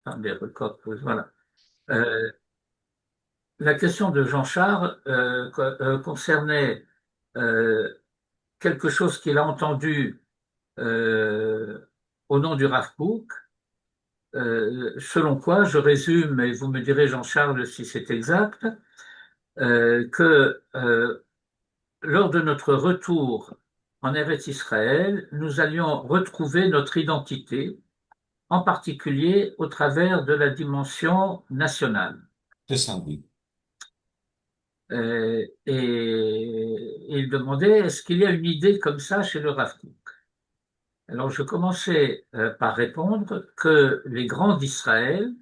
enfin, des records, voilà. Euh, la question de Jean-Charles concernait euh, quelque chose qu'il a entendu euh, au nom du Rav Kook, selon quoi, je résume, et vous me direz, Jean-Charles, si c'est exact, que lors de notre retour en Eretz Israël, nous allions retrouver notre identité, en particulier au travers de la dimension nationale. C'est ça, oui. Et il demandait, est-ce qu'il y a une idée comme ça chez le Rav Kook? Alors je commençais par répondre que les grands d'Israël,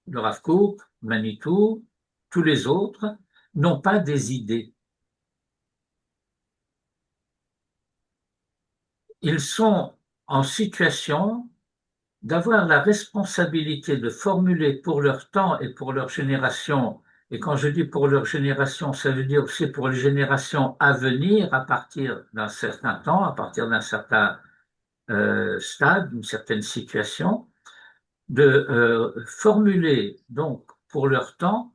le Rav Kook, Manitou, tous les autres, n'ont pas des idées. Ils sont en situation d'avoir la responsabilité de formuler pour leur temps et pour leur génération, et quand je dis pour leur génération, ça veut dire aussi pour les générations à venir à partir d'un certain temps, à partir d'un certain stade, d'une certaine situation, de formuler donc pour leur temps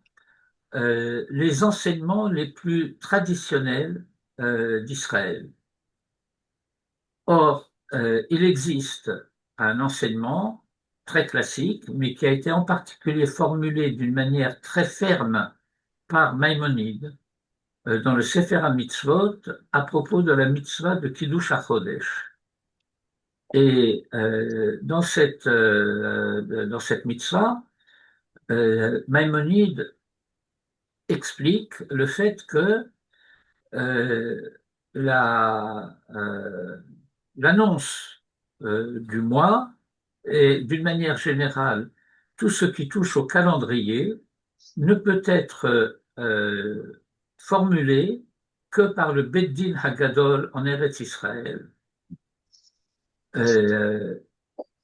les enseignements les plus traditionnels d'Israël. Or, il existe un enseignement très classique, mais qui a été en particulier formulé d'une manière très ferme par Maïmonide dans le Sefer HaMitzvot à propos de la mitzvah de Kiddush HaChodesh. Et dans cette mitzvah, Maïmonide explique le fait que euh, l'annonce du mois et d'une manière générale, tout ce qui touche au calendrier ne peut être formulé que par le Beddin Hagadol en Eretz Israël. Euh,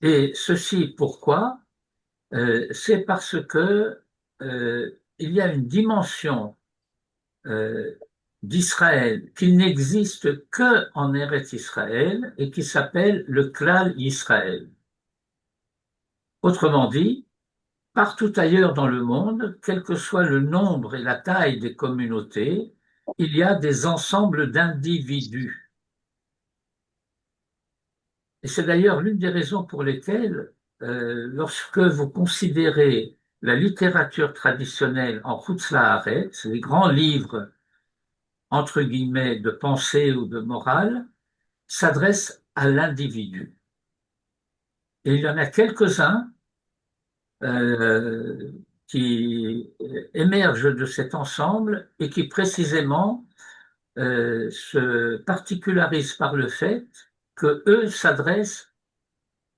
et ceci pourquoi? C'est parce que il y a une dimension euh, d'Israël qui n'existe que en Eretz Israël et qui s'appelle le Klal Yisraël. Autrement dit, partout ailleurs dans le monde, quel que soit le nombre et la taille des communautés, il y a des ensembles d'individus. Et c'est d'ailleurs l'une des raisons pour lesquelles, lorsque vous considérez la littérature traditionnelle en Chutz La'aretz, les grands livres entre guillemets de pensée ou de morale, s'adressent à l'individu. Et il y en a quelques-uns euh, qui émergent de cet ensemble et qui précisément se particularisent par le fait que eux s'adressent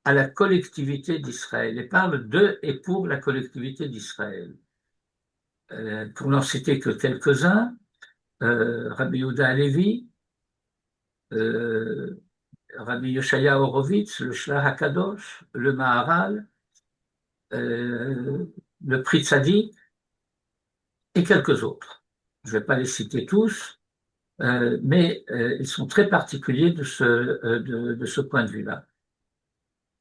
à la collectivité d'Israël et parlent de et pour la collectivité d'Israël. Pour n'en citer que quelques-uns, Rabbi Yehuda Halevi, euh, Rabbi Yoshaya Horowitz, le Shlach HaKadosh, le Maharal, le Pri Tzadik et quelques autres. Je ne vais pas les citer tous, mais ils sont très particuliers de ce point de vue-là.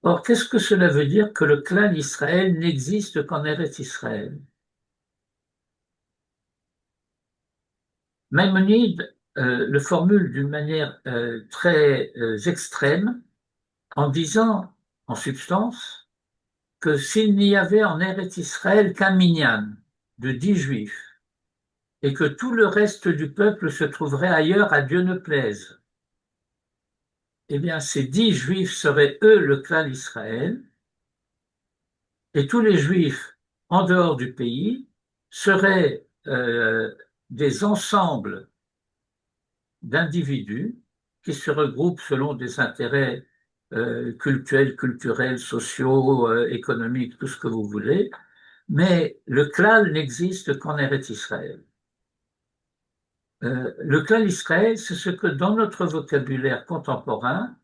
Or, qu'est-ce que cela veut dire que le clan Israël n'existe qu'en Eretz Israël? Maïmonide le formule d'une manière très extrême en disant, en substance, que s'il n'y avait en Eretz Israël qu'un minyan de 10 juifs et que tout le reste du peuple se trouverait ailleurs, à Dieu ne plaise, eh bien ces 10 juifs seraient eux le clan Israël et tous les juifs en dehors du pays seraient des ensembles d'individus qui se regroupent selon des intérêts culturels, sociaux, économiques, tout ce que vous voulez, mais le klal n'existe qu'en Eretz Israël. Le klal Israël, c'est ce que dans notre vocabulaire contemporain,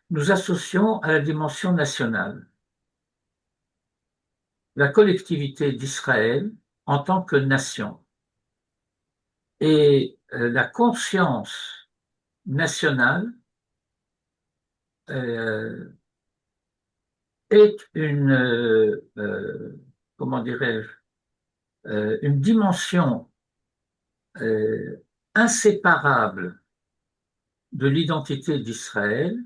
nous associons à la dimension nationale. La collectivité d'Israël en tant que nation. Et la conscience nationale est comment dirais-je, une dimension inséparable de l'identité d'Israël,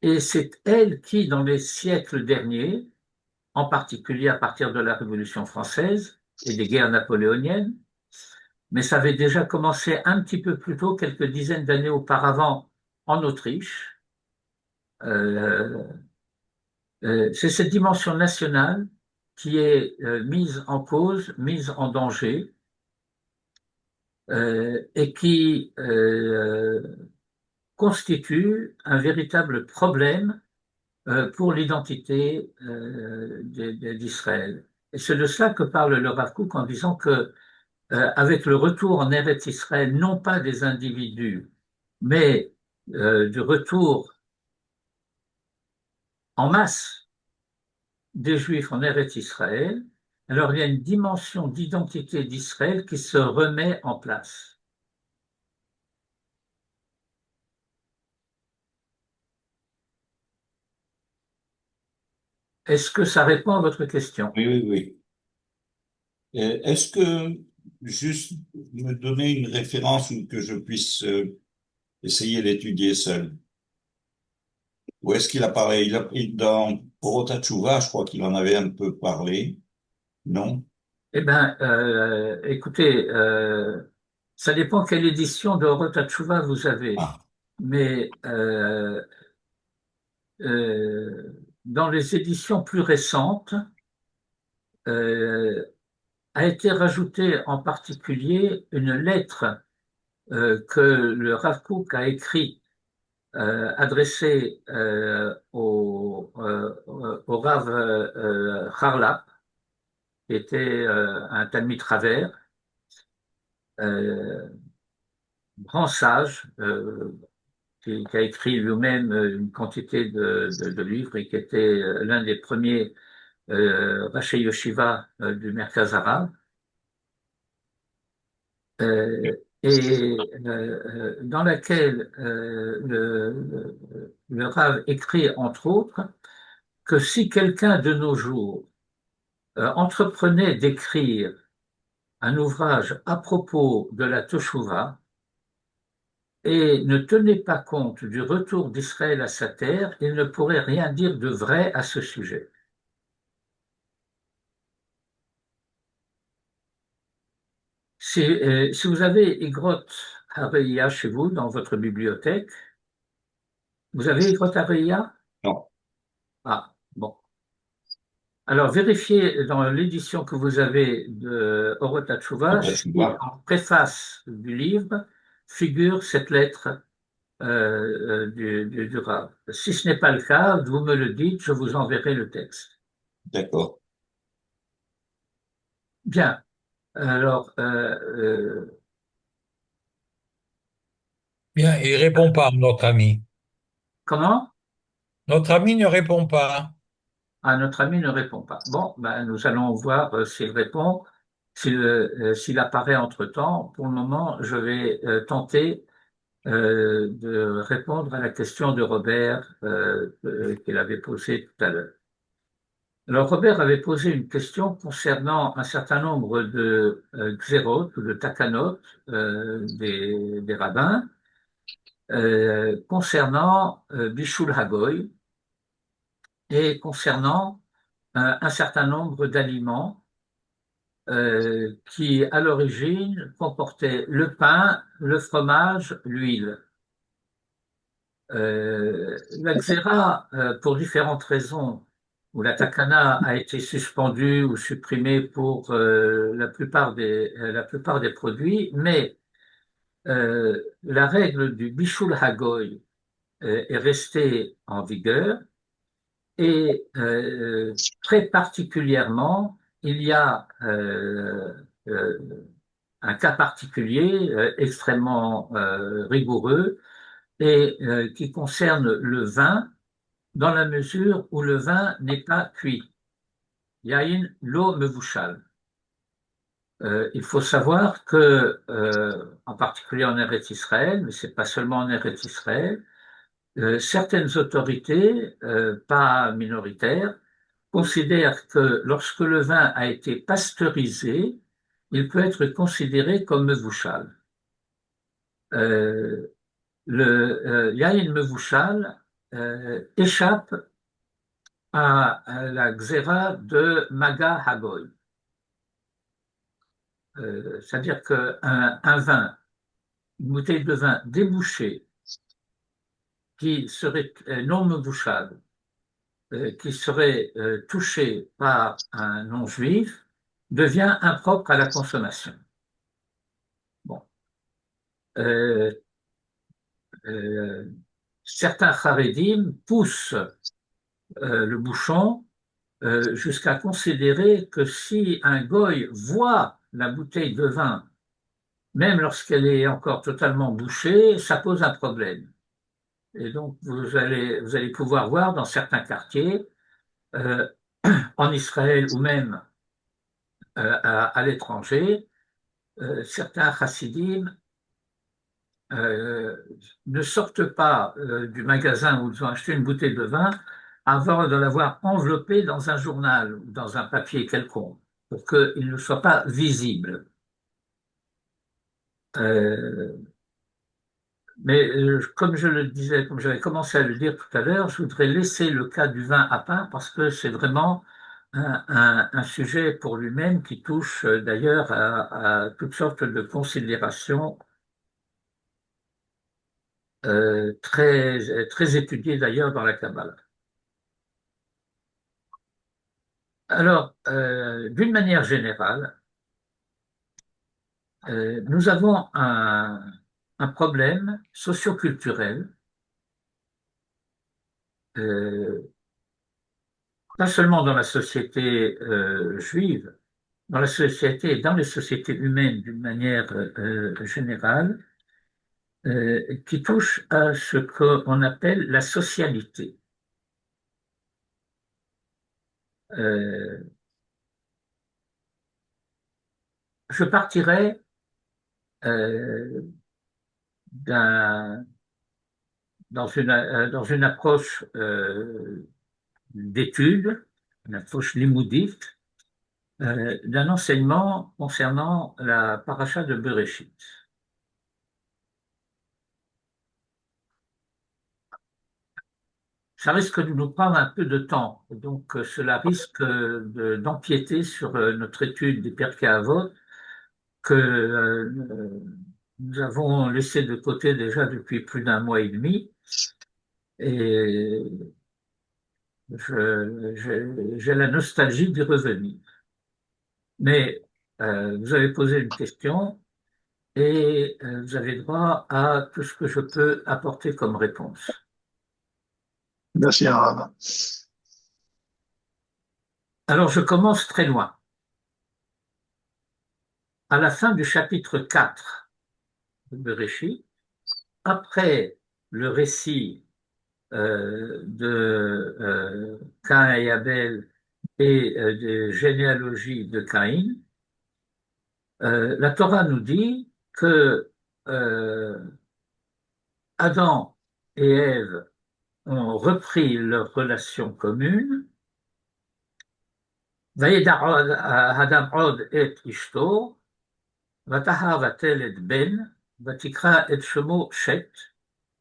et c'est elle qui, dans les siècles derniers, en particulier à partir de la Révolution française et des guerres napoléoniennes, mais ça avait déjà commencé un petit peu plus tôt, quelques dizaines d'années auparavant, en Autriche. Euh, c'est cette dimension nationale qui est mise en cause, mise en danger, et qui constitue un véritable problème pour l'identité d'Israël. Et c'est de cela que parle le Rav Kook en disant que avec le retour en Eretz Israël, non pas des individus, mais du retour en masse des Juifs en Eretz Israël, alors il y a une dimension d'identité d'Israël qui se remet en place. Est-ce que ça répond à votre question? Oui, oui, oui. Est-ce que juste me donner une référence ou que je puisse essayer d'étudier seul? Ou est-ce qu'il apparaît? Dans Porota Tchouva, je crois qu'il en avait un peu parlé, non? Eh bien, écoutez, ça dépend quelle édition de Orot Hatchouva vous avez. Ah, Mais dans les éditions plus récentes, euh, a été rajoutée en particulier une lettre que le Rav Kook a écrite, adressée au Rav Harlap, qui était un Talmid Travers, euh, grand sage, qui a écrit lui-même une quantité de livres et qui était l'un des premiers Raché Yeshiva du Merkaz arabe. Dans laquelle le Rav écrit, entre autres, que si quelqu'un de nos jours entreprenait d'écrire un ouvrage à propos de la Teshuvah et ne tenait pas compte du retour d'Israël à sa terre, il ne pourrait rien dire de vrai à ce sujet. Si vous avez Igrot Hareia chez vous, dans votre bibliothèque, vous avez Igrot Hareia? non, Ah, bon. Alors, vérifiez dans l'édition que vous avez de Orot Tchouva Porota si Tchouva, en préface du livre figure cette lettre du Rav. Si ce n'est pas le cas, vous me le dites, je vous enverrai le texte. d'accord. Bien. Alors, Bien, il répond pas, notre ami. comment? Notre ami ne répond pas. Ah, notre ami ne répond pas. Bon, ben, nous allons voir s'il répond, s'il apparaît entre-temps. Pour le moment, je vais tenter de répondre à la question de Robert qu'il avait posée tout à l'heure. Alors, Robert avait posé une question concernant un certain nombre de xérot ou de takanot des rabbins concernant Bishul Hagoy et concernant un certain nombre d'aliments qui, à l'origine, comportaient le pain, le fromage, l'huile. La xéra, pour différentes raisons, où la takana a été suspendue ou supprimée pour la plupart des produits, mais la règle du bishul hagoy est restée en vigueur et très particulièrement, il y a euh, un cas particulier extrêmement rigoureux et qui concerne le vin dans la mesure où le vin n'est pas cuit. Yain lo mevushal. Il faut savoir que, en particulier en Eretz Israël, mais c'est pas seulement en Eretz Israël, certaines autorités, pas minoritaires, considère que lorsque le vin a été pasteurisé, il peut être considéré comme mevouchal. Euh, le yain mevouchal échappe à la xéra de Maga Hagoy. C'est-à-dire qu'un vin, une bouteille de vin débouchée, qui serait non mevouchal, qui serait touchée par un non-juif, devient impropre à la consommation. Bon. Euh, euh, Certains Haredim poussent le bouchon jusqu'à considérer que si un goy voit la bouteille de vin, même lorsqu'elle est encore totalement bouchée, ça pose un problème. Et donc, vous allez pouvoir voir dans certains quartiers, euh, en Israël ou même à l'étranger, certains chassidim euh, ne sortent pas du magasin où ils ont acheté une bouteille de vin avant de l'avoir enveloppée dans un journal ou dans un papier quelconque, pour qu'il ne soit pas visible. Euh, mais comme je le disais, comme j'avais commencé à le dire tout à l'heure, je voudrais laisser le cas du vin à part parce que c'est vraiment un sujet pour lui-même qui touche d'ailleurs à toutes sortes de considérations très étudiées d'ailleurs dans la Kabbale. Alors, d'une manière générale, nous avons un problème socioculturel, euh, pas seulement dans la société juive, dans la société et dans les sociétés humaines d'une manière générale, qui touche à ce qu'on appelle la socialité. Euh, je partirai euh, d'un- dans une approche d'étude, une approche limoudite, d'un enseignement concernant la paracha de Bereshit. Ça risque de nous prendre un peu de temps, et donc cela risque d'empiéter sur notre étude des Pirkei Avot que nous avons laissé de côté déjà depuis plus d'un mois et demi, et j'ai la nostalgie d'y revenir. Mais vous avez posé une question et vous avez droit à tout ce que je peux apporter comme réponse. Merci, Arabe. Alors je commence très loin. À la fin du chapitre 4 de Bereshit, après le récit de Caïn et Abel et des généalogies de Caïn, la Torah nous dit que euh, Adam et Ève ont repris leur relation commune. וידע האדם עוד את אשתו, ותהר ותלד בן, ותקרא את שמו שת,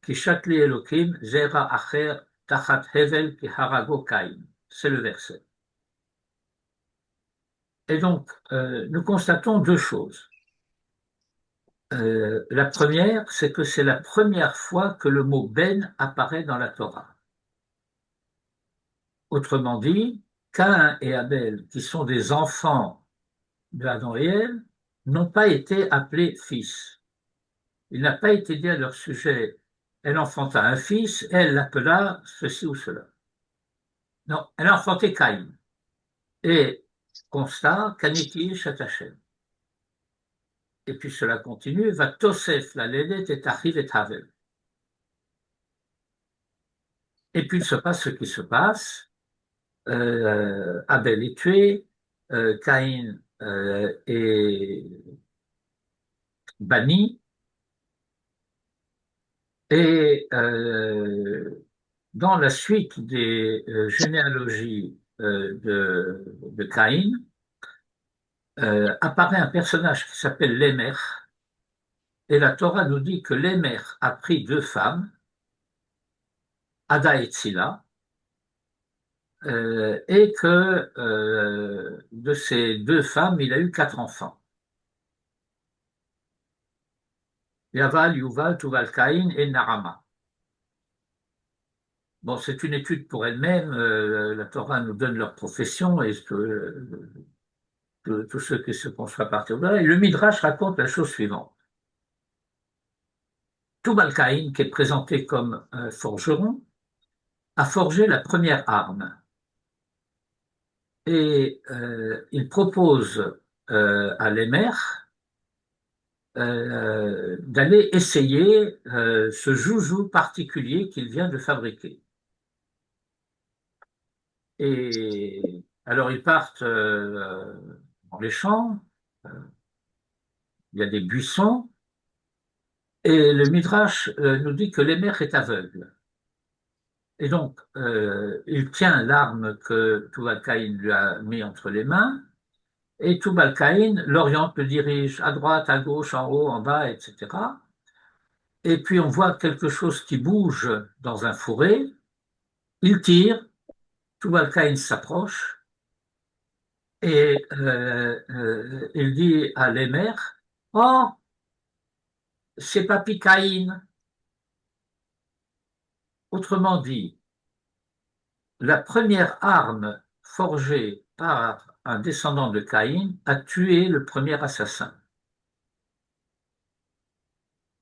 כי שת לי אלוקים זרע אחר תחת הבל כי הרגו קין. C'est le verset. Et donc, nous constatons deux choses. La première, c'est que c'est la première fois que le mot ben apparaît dans la Torah. Autrement dit, Caïn et Abel, qui sont des enfants d'Adam et Ève, n'ont pas été appelés fils. Il n'a pas été dit à leur sujet, elle enfanta un fils, elle l'appela ceci ou cela. Non, elle a enfanté Caïn. Et constat, Kaniti Shatachem. Et puis cela continue, va Tosef la ledet et Achiv et Havel. Et puis il se passe ce qui se passe. Abel est tué, Caïn est banni, et dans la suite des généalogies de Caïn, apparaît un personnage qui s'appelle Lémer, et la Torah nous dit que Lémer a pris deux femmes, Ada et Tzila, et que de ces deux femmes, il a eu quatre enfants. Yaval, Yuval, Tuval, Caïn et Narama. Bon, c'est une étude pour elle-même. La Torah nous donne leur profession et tous ceux qui se penchent à partir de là. Et le Midrash raconte la chose suivante. Tubal Caïn, qui est présenté comme un forgeron, a forgé la première arme. Et il propose à Lémer d'aller essayer ce joujou particulier qu'il vient de fabriquer. Et alors ils partent dans les champs, il y a des buissons, et le Midrash nous dit que Lémer est aveugle. Et donc, il tient l'arme que Tubal-Caïn lui a mis entre les mains, et Tubal-Caïn l'oriente, le dirige à droite, à gauche, en haut, en bas, etc. Et puis on voit quelque chose qui bouge dans un fourré, il tire, Tubal-Caïn s'approche, et il dit à Lémer, oh, c'est Papi Caïn. Autrement dit, la première arme forgée par un descendant de Caïn a tué le premier assassin.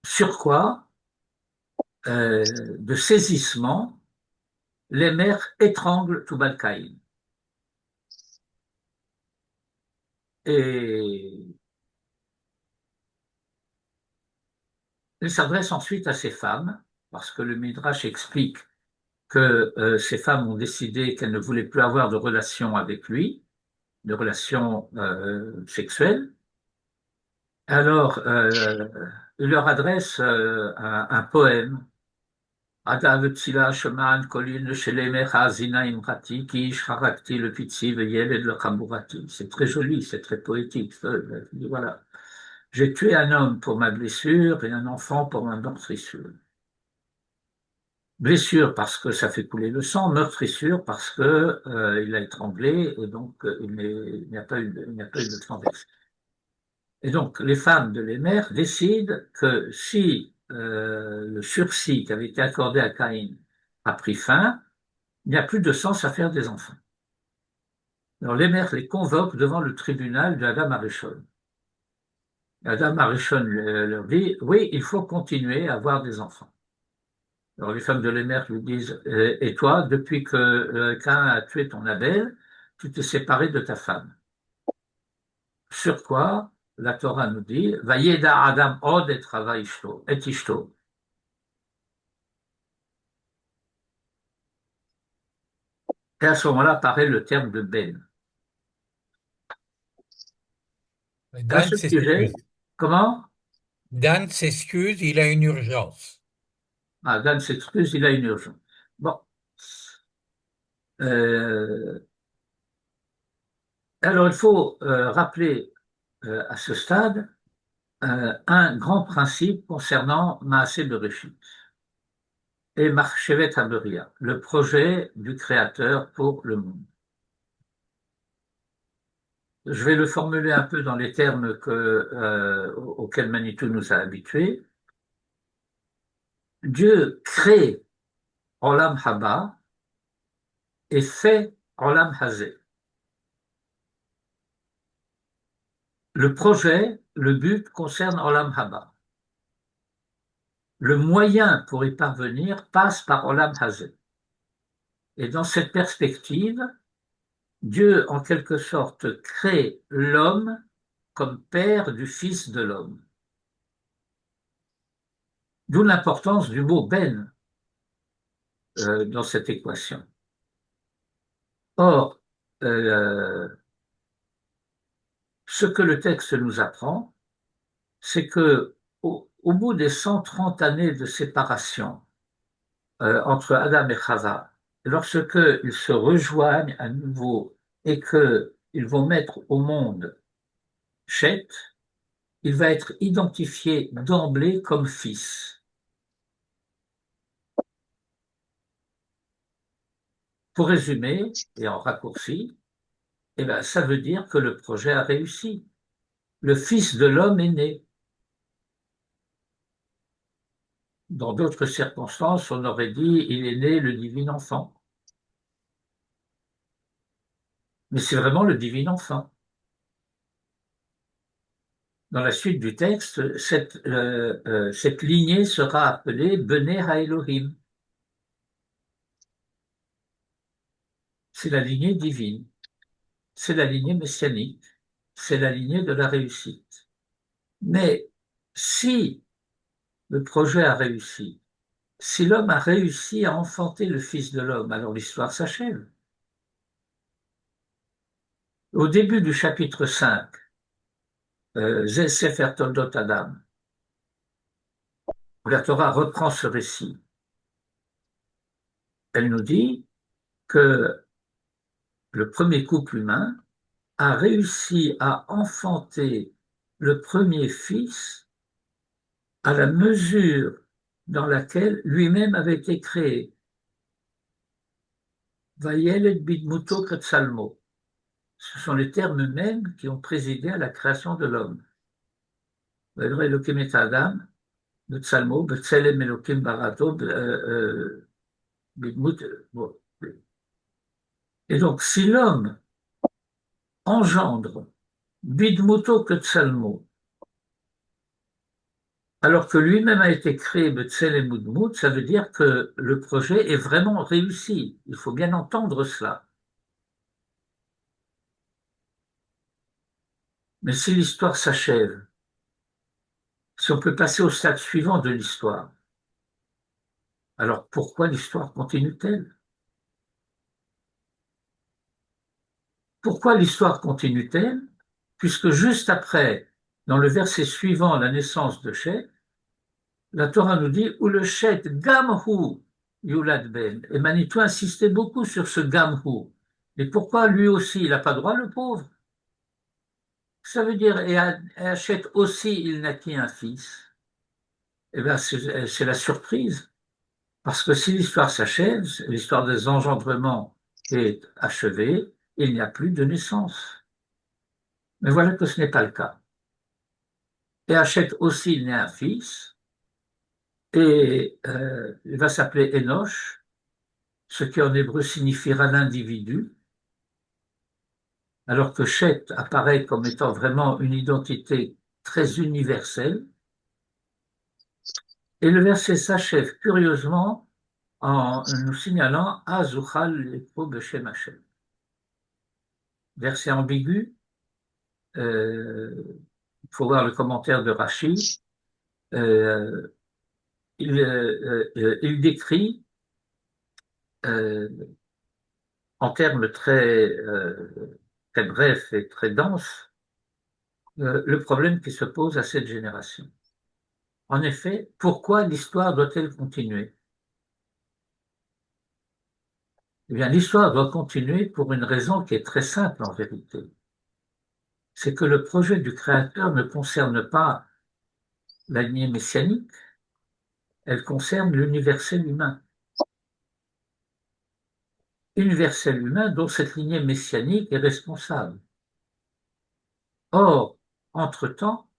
Sur quoi, de saisissement, Lémer étrangle Tubal-Caïn. Et il s'adresse ensuite à ses femmes, parce que le Midrash explique que ces femmes ont décidé qu'elles ne voulaient plus avoir de relations avec lui, de relations sexuelles. Alors, il leur adresse un poème. Ada v'tzila sheman kolin shelemer ha'azina imrati ki shcharakti le pitsi ve'yeled le chamburati. C'est très joli, c'est très poétique. Voilà. J'ai tué un homme pour ma blessure et un enfant pour ma meurtrissure. Blessure parce que ça fait couler le sang, meurtrissure parce que il a étranglé et donc il n'y a pas eu de sang versé. Et donc les femmes de Lémer décident que si le sursis qui avait été accordé à Caïn a pris fin, il n'y a plus de sens à faire des enfants. Alors Lémer les convoque devant le tribunal de Adam Arishon. Adam Arishon leur dit, oui, il faut continuer à avoir des enfants. Alors les femmes de Lémer lui disent, et toi, depuis que Caïn a tué ton Abel, tu t'es séparé de ta femme. Sur quoi la Torah nous dit, Vayeda Adam od et Chava et ishto. Et à ce moment-là apparaît le terme de Ben. À Dan ce sujet, s'excuse. comment? Dan s'excuse, il a une urgence. Ah, Dan s'excuse, il a une urgence. Bon. Alors, il faut rappeler à ce stade un grand principe concernant Maaseh Bereshit et Marchevet HaBeria, le projet du Créateur pour le monde. Je vais le formuler un peu dans les termes auxquels Manitou nous a habitués. Dieu crée Olam Haba et fait Olam Hazé. Le projet, le but concerne Olam Haba. Le moyen pour y parvenir passe par Olam Hazé. Et dans cette perspective, Dieu, en quelque sorte, crée l'homme comme père du Fils de l'homme. D'où l'importance du mot Ben dans cette équation. Or, ce que le texte nous apprend, c'est que au bout des 130 années de séparation entre Adam et Chava, lorsqu'ils se rejoignent à nouveau et qu'ils vont mettre au monde Chet, il va être identifié d'emblée comme fils. Pour résumer, et en raccourci, eh ben, ça veut dire que le projet a réussi. Le Fils de l'homme est né. Dans d'autres circonstances, on aurait dit il est né le divin enfant. Mais c'est vraiment le divin enfant. Dans la suite du texte, cette lignée sera appelée Bnei HaElohim. C'est la lignée divine. C'est la lignée messianique. C'est la lignée de la réussite. Mais si le projet a réussi, si l'homme a réussi à enfanter le Fils de l'homme, alors l'histoire s'achève. Au début du chapitre 5, Sefer Toldot Adam, la Torah reprend ce récit. Elle nous dit que le premier couple humain a réussi à enfanter le premier fils à la mesure dans laquelle lui-même avait été créé. Vayeled bidmuto ketsalmo. Ce sont les termes mêmes qui ont présidé à la création de l'homme. Elokim et Adam, Betsalmo, Betselem Elokim barato, bidmut. Et donc, si l'homme engendre bidmuto ketsalmo, alors que lui-même a été créé Betselem Udmut, ça veut dire que le projet est vraiment réussi. Il faut bien entendre cela. Mais si l'histoire s'achève, si on peut passer au stade suivant de l'histoire, alors pourquoi l'histoire continue-t-elle? Pourquoi l'histoire continue-t-elle? Puisque juste après, dans le verset suivant la naissance de Chet, la Torah nous dit où le Chet gamhu yulad ben. Et Manitou insistait beaucoup sur ce gamhu. Et pourquoi lui aussi, il n'a pas droit, le pauvre? Ça veut dire, et à Chet aussi, il naquit un fils. Eh bien, c'est la surprise. Parce que si l'histoire s'achève, l'histoire des engendrements est achevée, il n'y a plus de naissance. Mais voilà que ce n'est pas le cas. Et Hachet aussi naît un fils, et il va s'appeler Enoch, ce qui en hébreu signifiera l'individu, alors que Chet apparaît comme étant vraiment une identité très universelle. Et le verset s'achève curieusement en nous signalant Azuchal lepo b'shem Hashem. Verset ambigu, il faut voir le commentaire de Rashi. Il décrit en termes très brefs et très denses le problème qui se pose à cette génération. En effet, pourquoi l'histoire doit-elle continuer? Eh bien, l'histoire doit continuer pour une raison qui est très simple en vérité. C'est que le projet du Créateur ne concerne pas la lignée messianique, elle concerne l'universel humain. Universel humain dont cette lignée messianique est responsable. Or, entre-temps,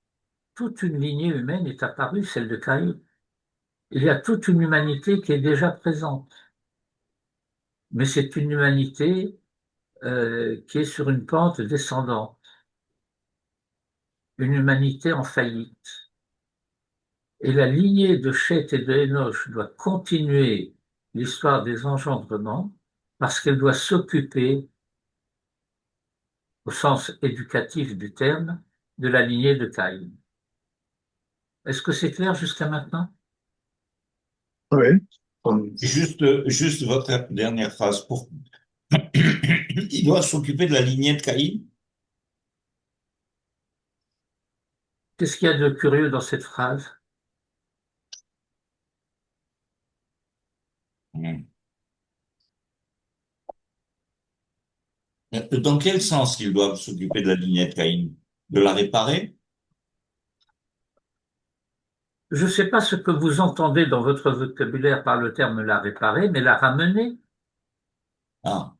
toute une lignée humaine est apparue, celle de Caïn. Il y a toute une humanité qui est déjà présente, mais c'est une humanité qui est sur une pente descendante, une humanité en faillite. Et la lignée de Chet et de Enoch doit continuer l'histoire des engendrements parce qu'elle doit s'occuper, au sens éducatif du terme, de la lignée de Caïn. Est-ce que c'est clair jusqu'à maintenant? Oui. Juste votre dernière phrase. Il doit s'occuper de la lignée de Caïn? Qu'est-ce qu'il y a de curieux dans cette phrase? Hmm. Dans quel sens qu'ils doivent s'occuper de la lignée de Caïn? De la réparer? Je ne sais pas ce que vous entendez dans votre vocabulaire par le terme la réparer, mais la ramener. Ah,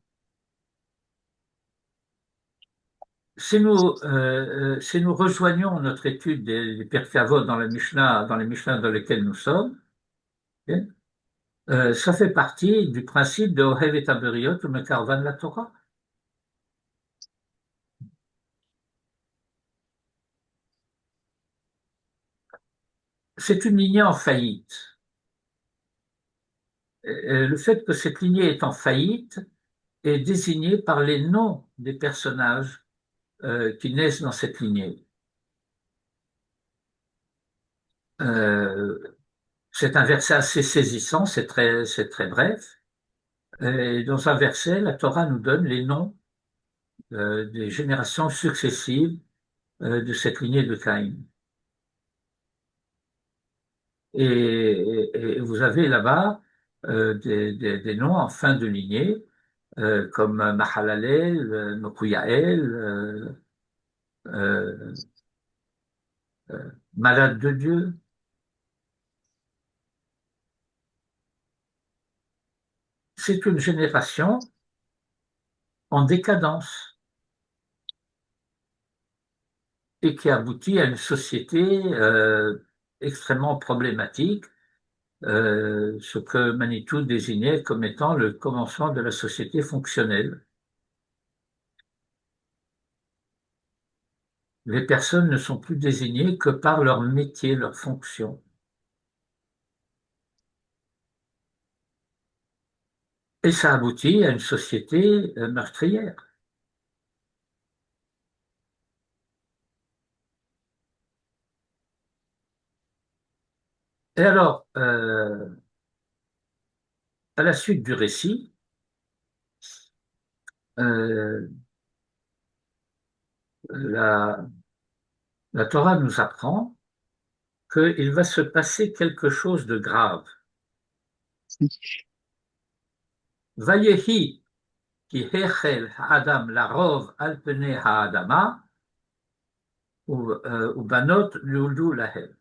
Si nous rejoignons notre étude des Pirkei Avot dans les Mishnah dans lesquels nous sommes, hein, ça fait partie du principe de Ohev et Aberiot ou Mekarvan la Torah. C'est une lignée en faillite. Le fait que cette lignée est en faillite est désigné par les noms des personnages qui naissent dans cette lignée. Euh, c'est un verset assez saisissant, c'est très bref. Et dans un verset, la Torah nous donne les noms des générations successives de cette lignée de Caïn. Et vous avez là-bas des noms en fin de lignée, comme Mahalalel, Mekuyael, euh, malade de Dieu. C'est une génération en décadence et qui aboutit à une société extrêmement problématique, ce que Manitou désignait comme étant le commencement de la société fonctionnelle. Les personnes ne sont plus désignées que par leur métier, leur fonction. Et ça aboutit à une société meurtrière. Et alors, à la suite du récit, euh, la, la Torah nous apprend qu'il va se passer quelque chose de grave. Vayehi ki hechel ha'adam larov al penei ha'adama ubanot lulu lahem.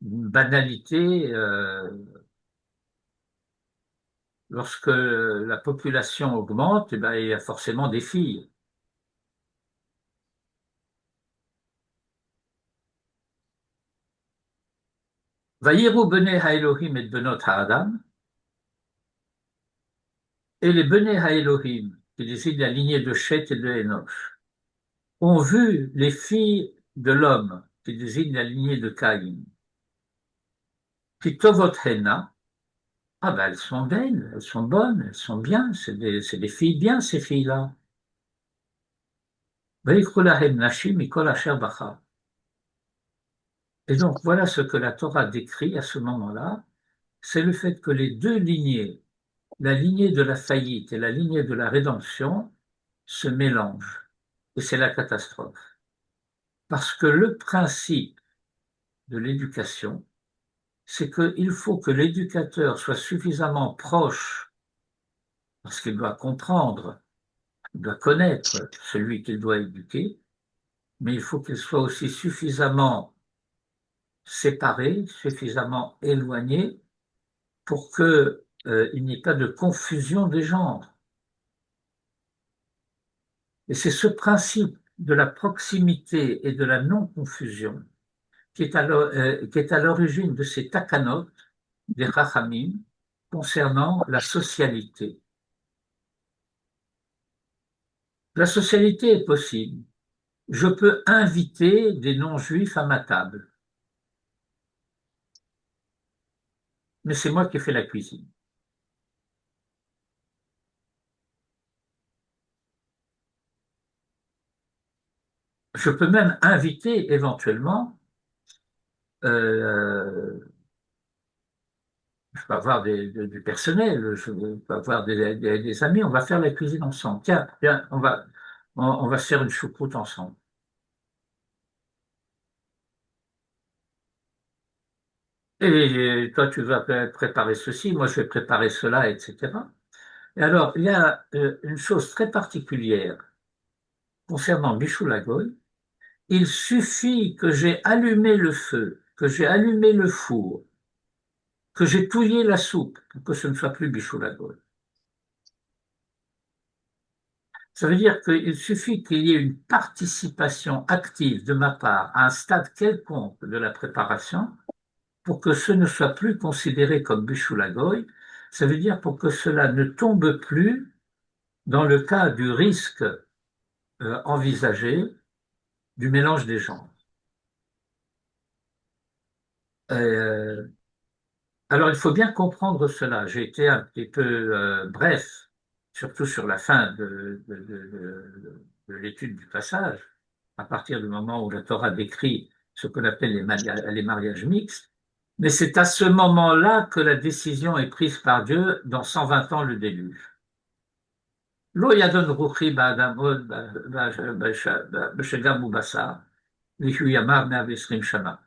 Une banalité, lorsque la population augmente, eh ben, il y a forcément des filles. Vayiru bnei ha'Elohim et benot ha'adam, et les bnei ha'Elohim, qui désignent la lignée de Shet et de Enoch, ont vu les filles de l'homme, qui désignent la lignée de Caïn, qui tovot henna, ah ben elles sont belles, elles sont bonnes, elles sont bien, c'est des filles bien ces filles-là. Vayikru lahem nashim mikol asher bachar. Et donc voilà ce que la Torah décrit à ce moment-là, c'est le fait que les deux lignées, la lignée de la faillite et la lignée de la rédemption, se mélangent. Et c'est la catastrophe. Parce que le principe de l'éducation, c'est qu'il faut que l'éducateur soit suffisamment proche, parce qu'il doit comprendre, il doit connaître celui qu'il doit éduquer, mais il faut qu'il soit aussi suffisamment séparé, suffisamment éloigné pour que il n'y ait pas de confusion des genres. Et c'est ce principe de la proximité et de la non-confusion qui est à l'origine de ces takanot des Chachamim concernant la socialité. La socialité est possible. Je peux inviter des non-juifs à ma table, mais c'est moi qui fais la cuisine. Je peux même inviter éventuellement, je peux avoir du personnel, je peux avoir des amis, on va faire la cuisine ensemble. Tiens, viens, on va se faire une choucroute ensemble. Et toi, tu vas préparer ceci, moi je vais préparer cela, etc. Et alors, il y a une chose très particulière concernant Bichou Lagoy. Il suffit que j'ai allumé le feu, que j'ai allumé le four, que j'ai touillé la soupe pour que ce ne soit plus Bichou Lagoy. Ça veut dire qu'il suffit qu'il y ait une participation active de ma part à un stade quelconque de la préparation pour que ce ne soit plus considéré comme Bichou Lagoy. Ça veut dire pour que cela ne tombe plus dans le cas du risque envisagé du mélange des genres. Euh, alors, il faut bien comprendre cela. J'ai été un petit peu bref, surtout sur la fin de l'étude du passage, à partir du moment où la Torah décrit ce qu'on appelle les mariages mixtes. Mais c'est à ce moment-là que la décision est prise par Dieu dans 120 ans le déluge. Lo yadon ruchi ba'adam od b'shegam ubasar, v'hu yamav 120 shana.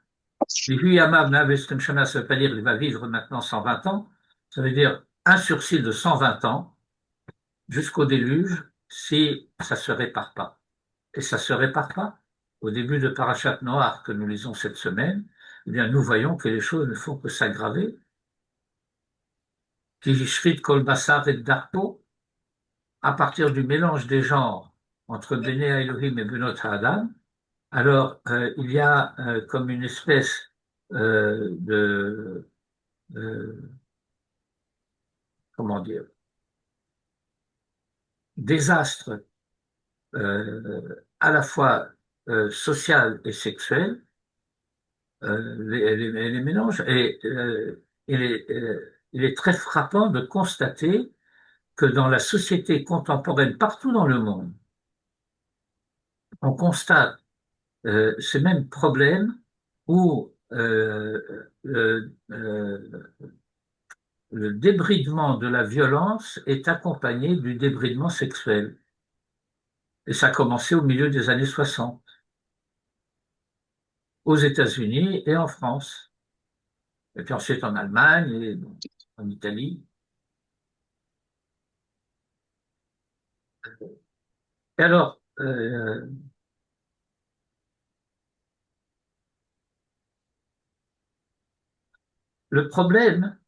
V'hu yamav 120 shana, ça veut pas dire qu'il va vivre maintenant 120 ans, ça veut dire un sursis de 120 ans jusqu'au déluge si ça se répare pas. Et ça se répare pas. Au début de Parashat Noach que nous lisons cette semaine, eh bien, nous voyons que les choses ne font que s'aggraver. Ki yishrit kol basar et darpo, à partir du mélange des genres entre Bnei Elohim et Benot Adam, alors il y a comme une espèce de comment dire désastre à la fois social et sexuel, les mélanges, et il est très frappant de constater que dans la société contemporaine, partout dans le monde, on constate ce même problème où le débridement de la violence est accompagné du débridement sexuel. Et ça a commencé au milieu des années 60, aux États-Unis et en France. Et puis ensuite en Allemagne et en Italie. Et alors, le problème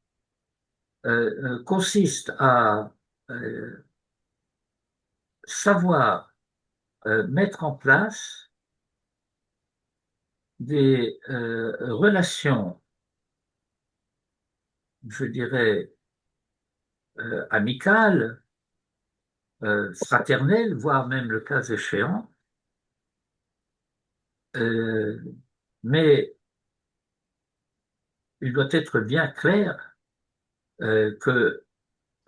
consiste à savoir mettre en place des relations, je dirais, amicales, fraternelles, voire même le cas échéant, mais il doit être bien clair que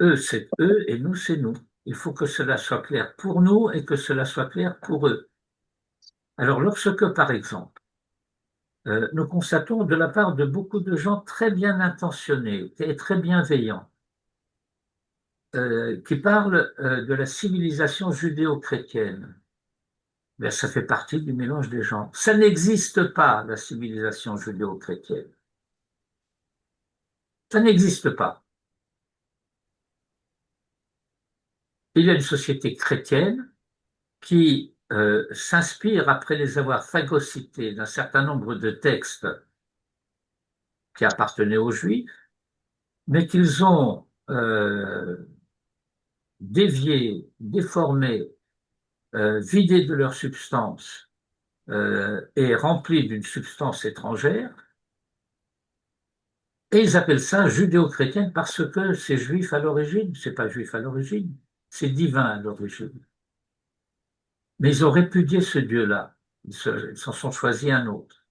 eux, c'est eux et nous, c'est nous. Il faut que cela soit clair pour nous et que cela soit clair pour eux. Alors, lorsque, par exemple, nous constatons de la part de beaucoup de gens très bien intentionnés et très bienveillants, qui parlent de la civilisation judéo-chrétienne, ben, ça fait partie du mélange des genres. Ça n'existe pas, la civilisation judéo-chrétienne. Ça n'existe pas. Il y a une société chrétienne qui s'inspire, après les avoir phagocytés d'un certain nombre de textes qui appartenaient aux Juifs, mais qu'ils ont déviés, déformés, vidés de leur substance et remplis d'une substance étrangère. Et ils appellent ça judéo-chrétienne parce que c'est juif à l'origine. C'est pas juif à l'origine, c'est divin à l'origine. Mais ils ont répudié ce Dieu-là. Ils s'en sont choisis un autre.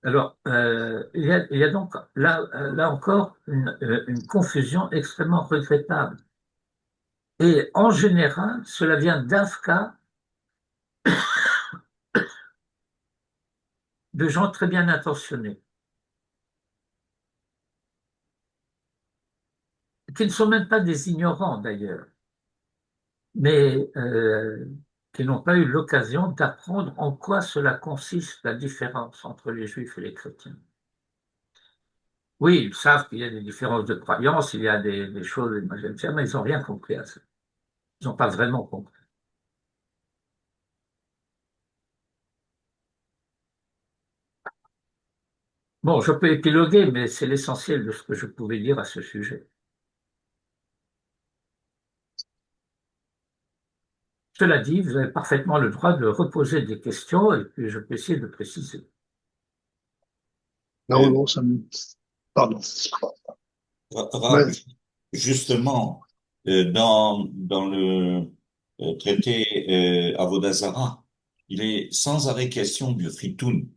Alors, il y a donc là encore une confusion extrêmement regrettable. Et en général, cela vient d'Afka, de gens très bien intentionnés, qui ne sont même pas des ignorants d'ailleurs, mais qui n'ont pas eu l'occasion d'apprendre en quoi cela consiste, la différence entre les juifs et les chrétiens. Oui, ils savent qu'il y a des différences de croyance, il y a des choses, moi j'aime ça, mais ils n'ont rien compris à ça. Ils n'ont pas vraiment compris. Bon, je peux épiloguer, mais c'est l'essentiel de ce que je pouvais dire à ce sujet. Cela dit, vous avez parfaitement le droit de reposer des questions et puis je peux essayer de préciser. Non, Euh, non, pardon. Rav, Ouais. justement, dans le traité Avodah Zarah, il est sans arrêt question du chitoun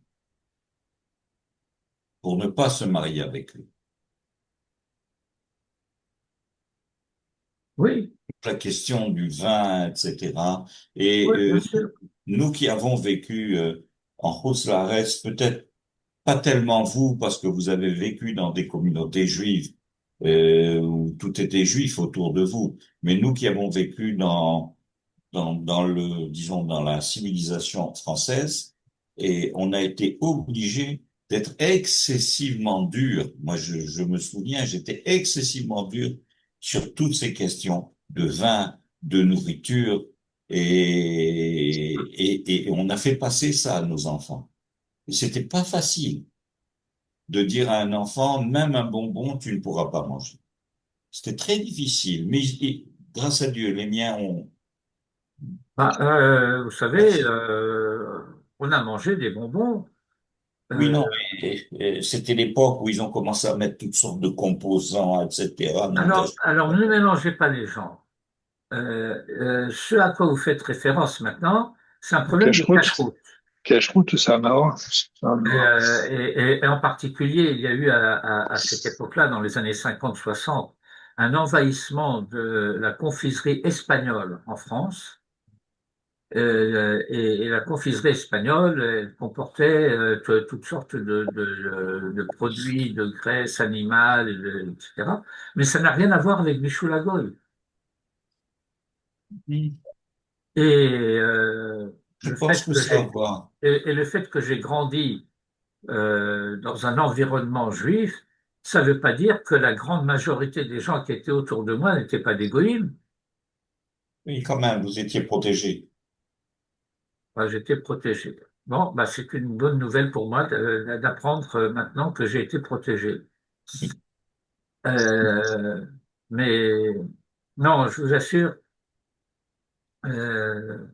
pour ne pas se marier avec lui. Oui, La question du vin, etc. Et oui, bien sûr. nous qui avons vécu en Hauts-la-Reste, peut-être pas tellement vous, parce que vous avez vécu dans des communautés juives où tout était juif autour de vous, mais nous qui avons vécu dans le, disons, dans la civilisation française, et on a été obligé d'être excessivement dur. Moi, je me souviens, j'étais excessivement dur sur toutes ces questions de vin, de nourriture, et on a fait passer ça à nos enfants. Et c'était pas facile de dire à un enfant, même un bonbon, tu ne pourras pas manger. C'était très difficile, mais grâce à Dieu, les miens ont Bah, vous savez, percé. on a mangé des bonbons. Oui, Euh, non, mais c'était l'époque où ils ont commencé à mettre toutes sortes de composants, etc. Non, alors, ne mélangez pas les genres. Ce à quoi vous faites référence maintenant, c'est un problème de Cache-route. cache-route. Cache-route, ça a à voir. Ça a à voir. Et en particulier, il y a eu à cette époque-là, dans les années 50-60, un envahissement de la confiserie espagnole en France. Et la confiserie espagnole elle comportait toutes sortes de produits de graisse animale, etc. Mais ça n'a rien à voir avec Michou Lagoy. Et je le pense fait que que ça j'ai va. et le fait que j'ai grandi dans un environnement juif, ça ne veut pas dire que la grande majorité des gens qui étaient autour de moi n'étaient pas des goïms. Oui, quand même, vous étiez protégé. Enfin, j'étais protégé. Bon, bah, c'est une bonne nouvelle pour moi d'apprendre maintenant que j'ai été protégé. Euh, mais non, je vous assure, euh,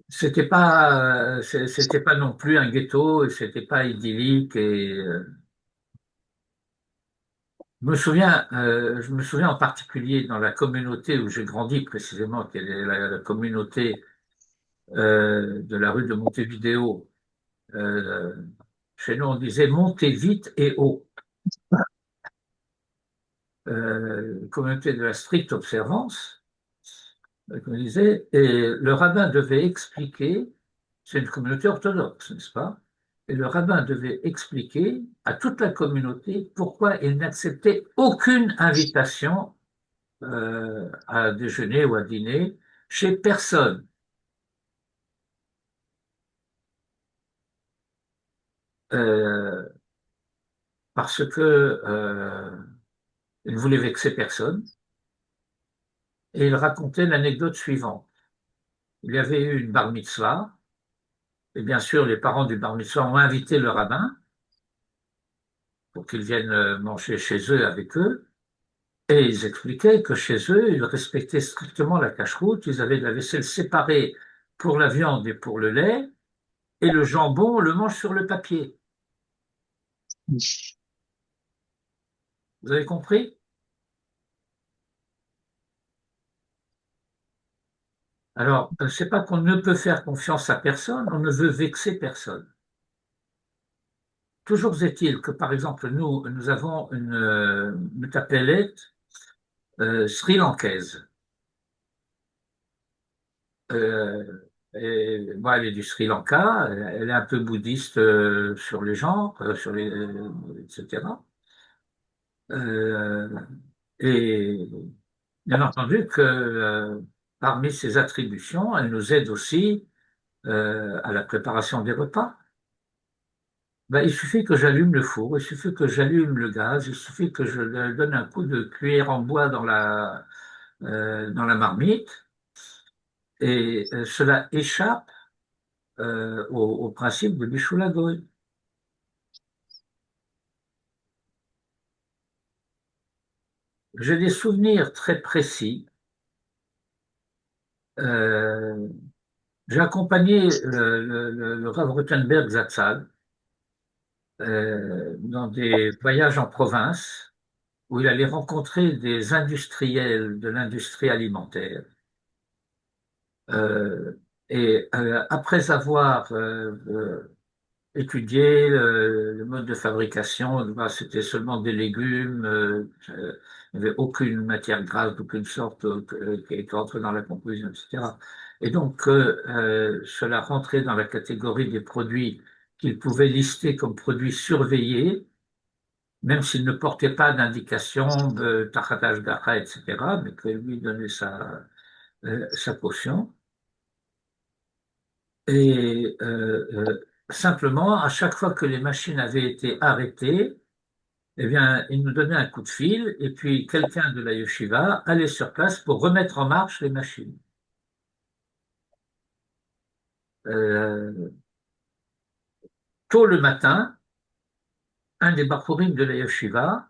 c'était pas non plus un ghetto, et c'était pas idyllique. Et je me souviens en particulier dans la communauté où j'ai grandi précisément, qui est la communauté de la rue de Montevideo. Euh, Chez nous, on disait montez vite et haut. Communauté de la stricte observance, comme je disais, et le rabbin devait expliquer, c'est une communauté orthodoxe, n'est-ce pas? Et le rabbin devait expliquer à toute la communauté pourquoi il n'acceptait aucune invitation à déjeuner ou à dîner chez personne. Euh, Parce que il ne voulait vexer personne. Et il racontait l'anecdote suivante. Il y avait eu une bar mitzvah, et bien sûr, les parents du bar mitzvah ont invité le rabbin pour qu'ils viennent manger chez eux avec eux. Et ils expliquaient que chez eux, ils respectaient strictement la cache-route. Ils avaient de la vaisselle séparée pour la viande et pour le lait. Et le jambon, on le mange sur le papier. Vous avez compris? Alors, c'est pas qu'on ne peut faire confiance à personne, on ne veut vexer personne. Toujours est-il que, par exemple, nous avons une tapelette sri-lankaise. Et moi, elle est du Sri Lanka, elle est un peu bouddhiste sur les genres, etc. Euh, et bien entendu que parmi ses attributions, elle nous aide aussi à la préparation des repas. Ben, il suffit que j'allume le four, il suffit que j'allume le gaz, il suffit que je donne un coup de cuillère en bois dans la marmite, et cela échappe au principe de Bichoula Goy. J'ai des souvenirs très précis. Euh, j'ai accompagné le Rav Rothenberg Zatzal dans des voyages en province où il allait rencontrer des industriels de l'industrie alimentaire. Euh, Après avoir étudié le mode de fabrication, bah, c'était seulement des légumes, il n'y avait aucune matière grasse d'aucune sorte qui était entrée dans la composition, etc. Et donc, cela rentrait dans la catégorie des produits qu'il pouvait lister comme produits surveillés, même s'ils ne portaient pas d'indication de Tachat Gara, etc., mais que lui donnait sa caution. Et simplement, à chaque fois que les machines avaient été arrêtées, eh bien, il nous donnait un coup de fil, et puis quelqu'un de la yeshiva allait sur place pour remettre en marche les machines. Euh, Tôt le matin, un des bakourim de la yeshiva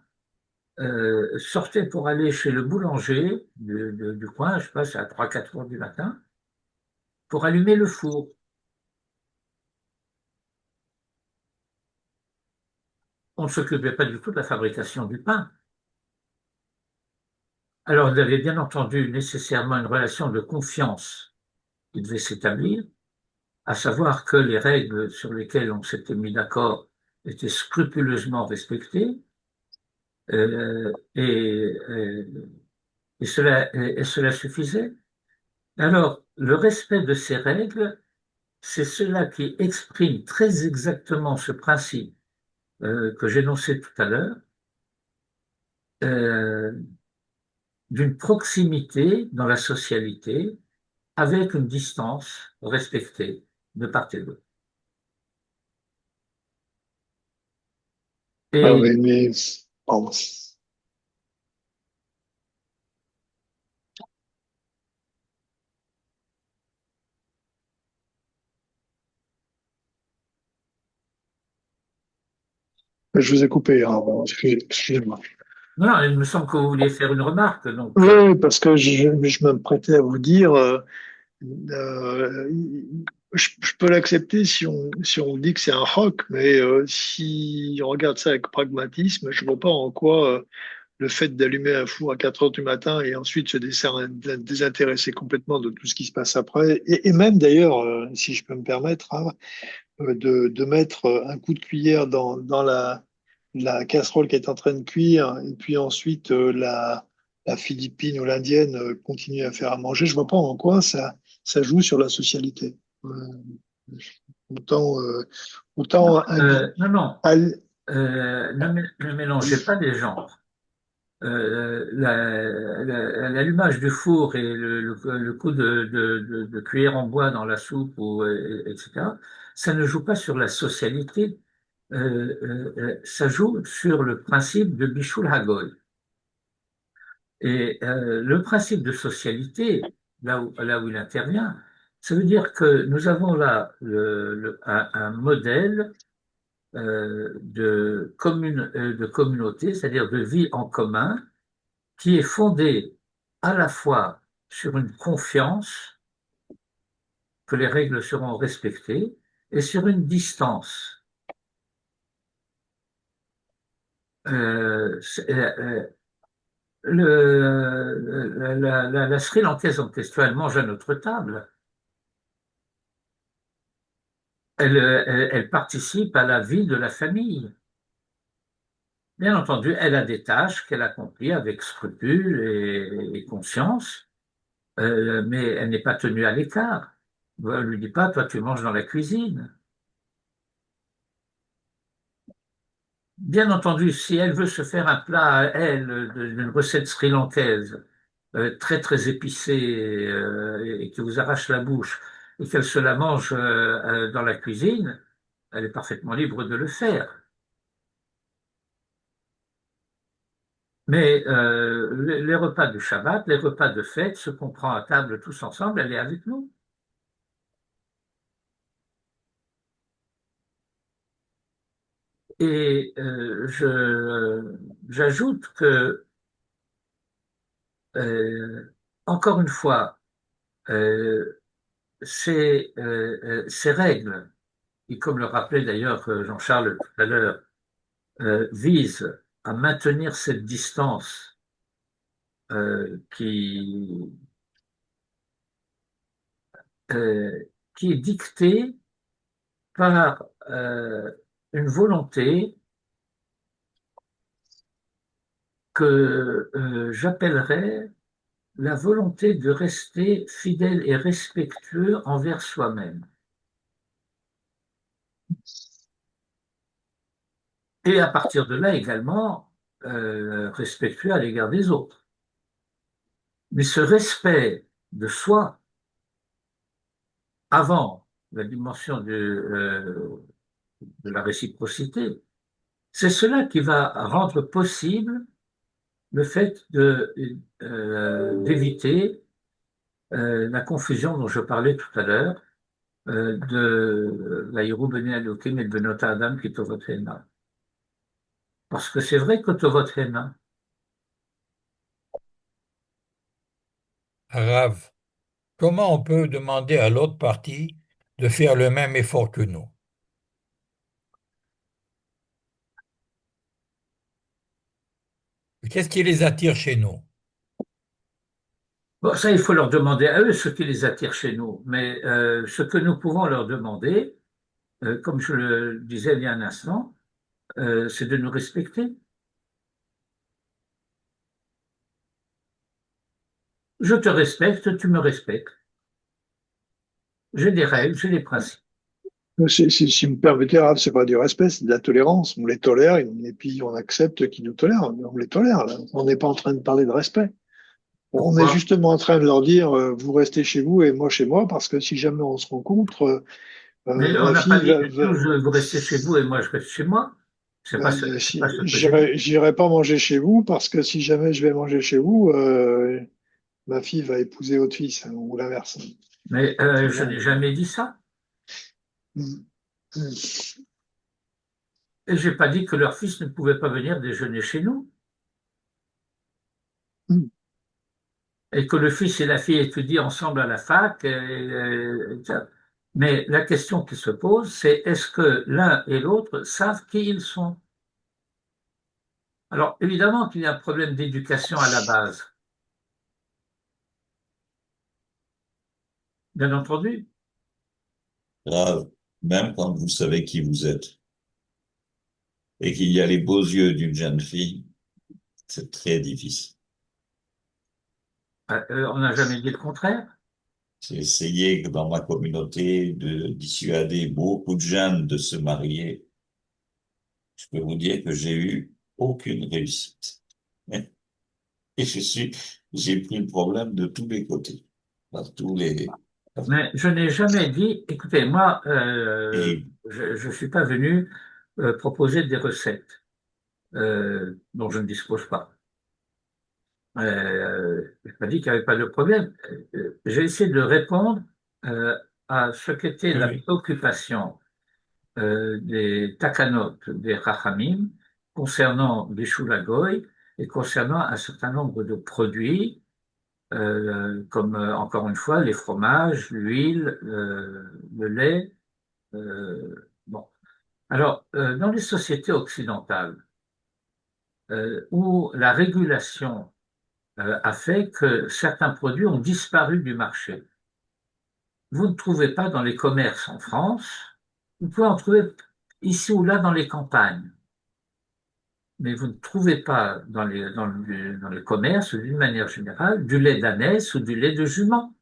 sortait pour aller chez le boulanger du coin, je sais pas, c'est à 3-4 heures du matin, pour allumer le four. On ne s'occupait pas du tout de la fabrication du pain. Alors, il y avait bien entendu nécessairement une relation de confiance qui devait s'établir, à savoir que les règles sur lesquelles on s'était mis d'accord étaient scrupuleusement respectées, et cela suffisait. Alors, le respect de ces règles, c'est cela qui exprime très exactement ce principe que j'énonçais tout à l'heure, euh, d'une proximité dans la socialité avec une distance respectée de part et d'autre. Ah Et oui, mais pardon. Je vous ai coupé, hein, bon, excusez-moi. non, il me semble que vous vouliez faire une remarque, donc Oui, parce que je me prêtais à vous dire, euh, je peux l'accepter si on dit que c'est un rock, mais si on regarde ça avec pragmatisme, je vois pas en quoi le fait d'allumer un four à 4 heures du matin et ensuite désintéresser complètement de tout ce qui se passe après, et même d'ailleurs, si je peux me permettre, hein, de mettre un coup de cuillère dans la casserole qui est en train de cuire, et puis ensuite la philippine ou l'indienne continue à faire à manger. Je vois pas en quoi ça joue sur la socialité. Autant, autant non, non, al- ne mélangez pas les genres. L'allumage du four et le coup de cuillère en bois dans la soupe, etc., ça ne joue pas sur la socialité, ça joue sur le principe de Bishul Hagoy. Et le principe de socialité, là où il intervient, ça veut dire que nous avons là un modèle de communauté, c'est-à-dire de vie en commun, qui est fondé à la fois sur une confiance que les règles seront respectées et sur une distance. Euh, c'est- euh, euh, la Sri Lankaise en question, elle mange à notre table. Elle participe à la vie de la famille. Bien entendu, elle a des tâches qu'elle accomplit avec scrupule et conscience, mais elle n'est pas tenue à l'écart. On ne lui dit pas, toi tu manges dans la cuisine. Bien entendu, si elle veut se faire un plat, elle, d'une recette sri-lankaise, très très épicée, et qui vous arrache la bouche, et qu'elle se la mange dans la cuisine, elle est parfaitement libre de le faire. Mais les repas du Shabbat, les repas de fête, ce qu'on prend à table tous ensemble, elle est avec nous. Et j'ajoute que, encore une fois, euh, ces règles, qui, comme le rappelait d'ailleurs Jean-Charles tout à l'heure, visent à maintenir cette distance qui, qui est dictée par une volonté que j'appellerais la volonté de rester fidèle et respectueux envers soi-même. Et à partir de là également, respectueux à l'égard des autres. Mais ce respect de soi, avant la dimension de la réciprocité, c'est cela qui va rendre possible le fait d'éviter la confusion dont je parlais tout à l'heure de la Beni Elokim et de Benota Adam qui Tovot Hena. Parce que c'est vrai que Tovot Hena, Rav, comment on peut demander à l'autre partie de faire le même effort que nous? Qu'est-ce qui les attire chez nous? bon, ça il faut leur demander à eux ce qui les attire chez nous. Mais ce que nous pouvons leur demander, comme je le disais il y a un instant, c'est de nous respecter. Je te respecte, tu me respectes. J'ai des règles, j'ai des principes. Si vous me permettez, Raph, c'est pas du respect, c'est de la tolérance. On les tolère et puis on accepte qu'ils nous tolèrent. On les tolère, là. On n'est pas en train de parler de respect. On est Pourquoi? justement en train de leur dire, vous restez chez vous et moi chez moi, parce que si jamais on se rencontre, Mais on ma n'a pas fille dit du tout, vous restez chez vous et moi je reste chez moi. C'est pas ce que j'ai dit. j'irai pas manger chez vous parce que si jamais je vais manger chez vous, ma fille va épouser votre fils, hein, ou l'inverse. Mais je Bon. n'ai jamais dit ça. Mm. Mm. Et j'ai pas dit que leur fils ne pouvait pas venir déjeuner chez nous. Mm. Et que le fils et la fille étudient ensemble à la fac. Mais la question qui se pose, c'est est-ce que l'un et l'autre savent qui ils sont? Alors, évidemment qu'il y a un problème d'éducation à la base, bien entendu. Grave, même quand vous savez qui vous êtes et qu'il y a les beaux yeux d'une jeune fille, c'est très difficile. On n'a jamais dit le contraire. J'ai essayé dans ma communauté de dissuader beaucoup de jeunes de se marier. Je peux vous dire que j'ai eu aucune réussite. Et j'ai pris le problème de tous les côtés, par tous les, Mais je n'ai jamais dit, écoutez, moi, et je ne suis pas venu proposer des recettes dont je ne dispose pas. Je n'ai pas dit qu'il n'y avait pas de problème. J'ai essayé de répondre à ce qu'était la oui, préoccupation des takanot, des rachamim, concernant les choulagoy et concernant un certain nombre de produits, comme encore une fois les fromages, l'huile, le lait. Bon. Alors, dans les sociétés occidentales, où la régulation a fait que certains produits ont disparu du marché, vous ne trouvez pas dans les commerces en France, vous pouvez en trouver ici ou là dans les campagnes, mais vous ne trouvez pas dans les commerces, d'une manière générale, du lait d'ânesse ou du lait de jument.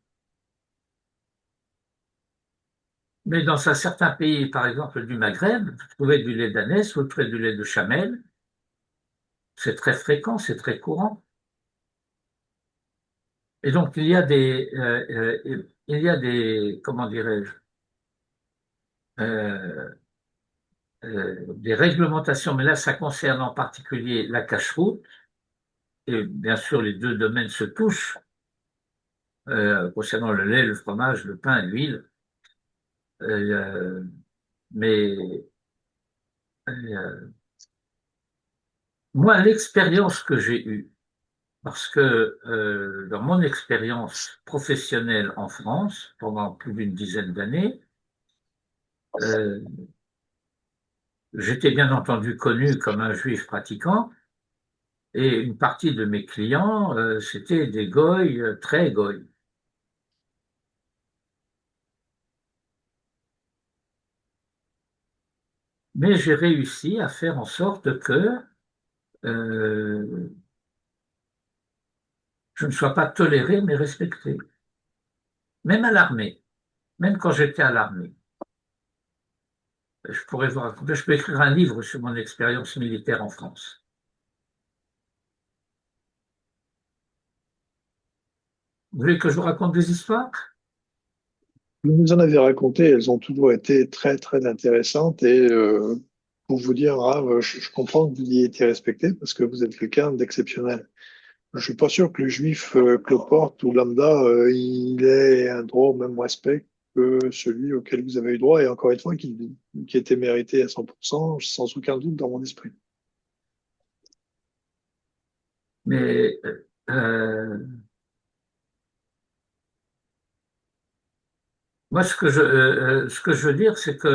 Mais dans un certain pays, par exemple du Maghreb, vous trouvez du lait d'ânesse, vous trouvez du lait de chamel, c'est très fréquent, c'est très courant. Et donc il y a des, comment dirais-je, euh, des réglementations, mais là, ça concerne en particulier la cache-route, et bien sûr, les deux domaines se touchent, concernant le lait, le fromage, le pain et l'huile. Euh, mais moi, l'expérience que j'ai eue, parce que dans mon expérience professionnelle en France, pendant plus d'une dizaine d'années, euh, j'étais bien entendu connu comme un juif pratiquant, et une partie de mes clients, c'était des goïs, très goïs. Mais j'ai réussi à faire en sorte que euh, je ne sois pas toléré, mais respecté. Même à l'armée, même quand j'étais à l'armée. Je pourrais vous raconter, je peux écrire un livre sur mon expérience militaire en France. Vous voulez que je vous raconte des histoires? Vous nous en avez raconté, elles ont toujours été très, très intéressantes et pour vous dire, je comprends que vous ayez été respecté parce que vous êtes quelqu'un d'exceptionnel. Je suis pas sûr que le juif cloporte ou lambda, il ait un droit au même respect que celui auquel vous avez eu droit et encore une fois, qui était mérité à 100%, sans aucun doute dans mon esprit. Mais euh, moi, ce que je veux dire, c'est que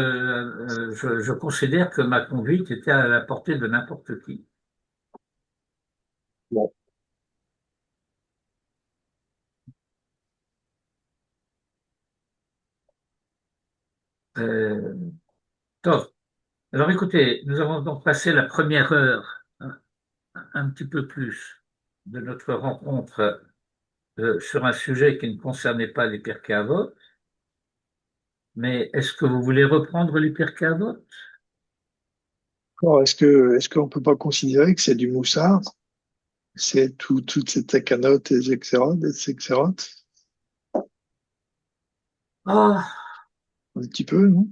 je considère que ma conduite était à la portée de n'importe qui. Bon, Euh, top. Alors écoutez, nous avons donc passé la première heure, un petit peu plus, de notre rencontre sur un sujet qui ne concernait pas les Pirkei Avot. Mais est-ce que vous voulez reprendre les Pirkei Avot? alors est-ce qu'on peut pas considérer que c'est du moussard? C'est toutes ces takanotes, etc. Ah, Un petit peu, non?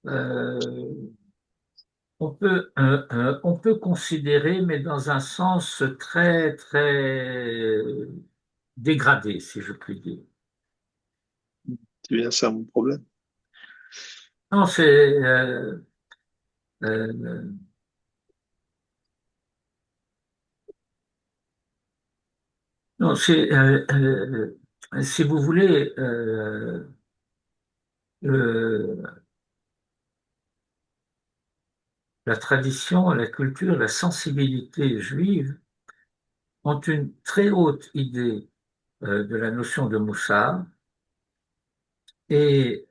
euh, on peut considérer, mais dans un sens très, très dégradé, si je puis dire. C'est bien ça mon problème. Non, euh, non, si vous voulez, euh, la tradition, la culture, la sensibilité juive ont une très haute idée de la notion de moussard et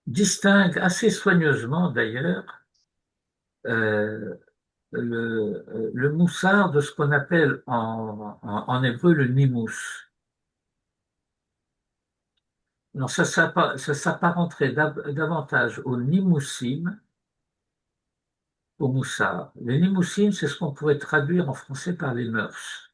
distinguent assez soigneusement d'ailleurs euh, le moussard de ce qu'on appelle en hébreu le nimous. Alors ça s'apparenterait davantage au nimousim qu'au moussard. Les nimousim, c'est ce qu'on pourrait traduire en français par les mœurs.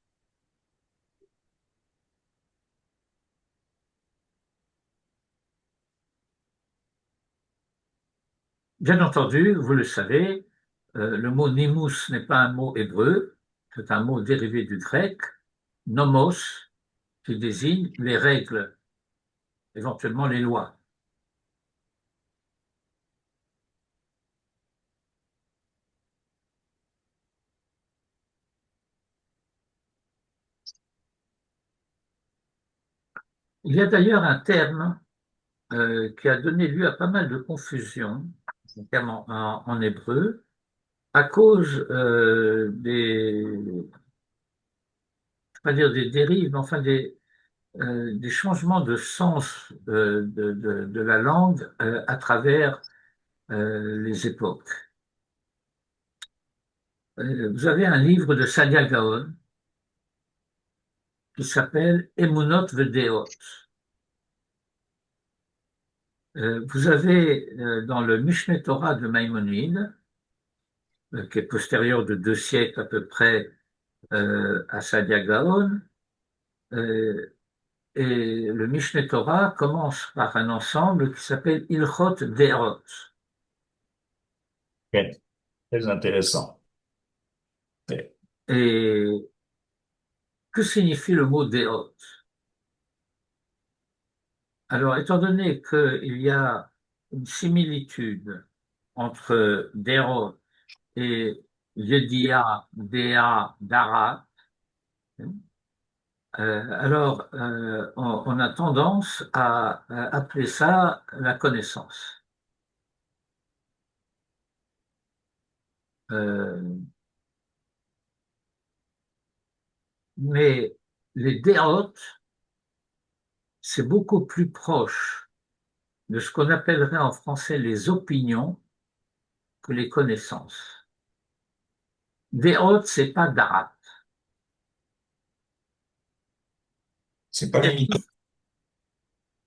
Bien entendu, vous le savez, le mot nimous n'est pas un mot hébreu, c'est un mot dérivé du grec, nomos, qui désigne les règles, éventuellement les lois. Il y a d'ailleurs un terme qui a donné lieu à pas mal de confusion, un terme en hébreu, à cause pas dire des dérives, mais enfin des changements de sens de la langue à travers les époques. Vous avez un livre de Sadia Gaon qui s'appelle Emunot Vedeot. Vous avez dans le Mishneh Torah de Maïmonide, qui est postérieur de 2 siècles à peu près à Sadia Gaon, Et le Mishneh Torah commence par un ensemble qui s'appelle Ilchot De'ot. Ok. Très intéressant. Ok. Et que signifie le mot De'ot? Alors, étant donné qu'il y a une similitude entre De'ot et Yedia, Dea, Dara, on a tendance à appeler ça la connaissance. Euh, mais les dérotes, c'est beaucoup plus proche de ce qu'on appellerait en français les opinions que les connaissances. Dérotes, c'est pas darat. C'est pas les midotes.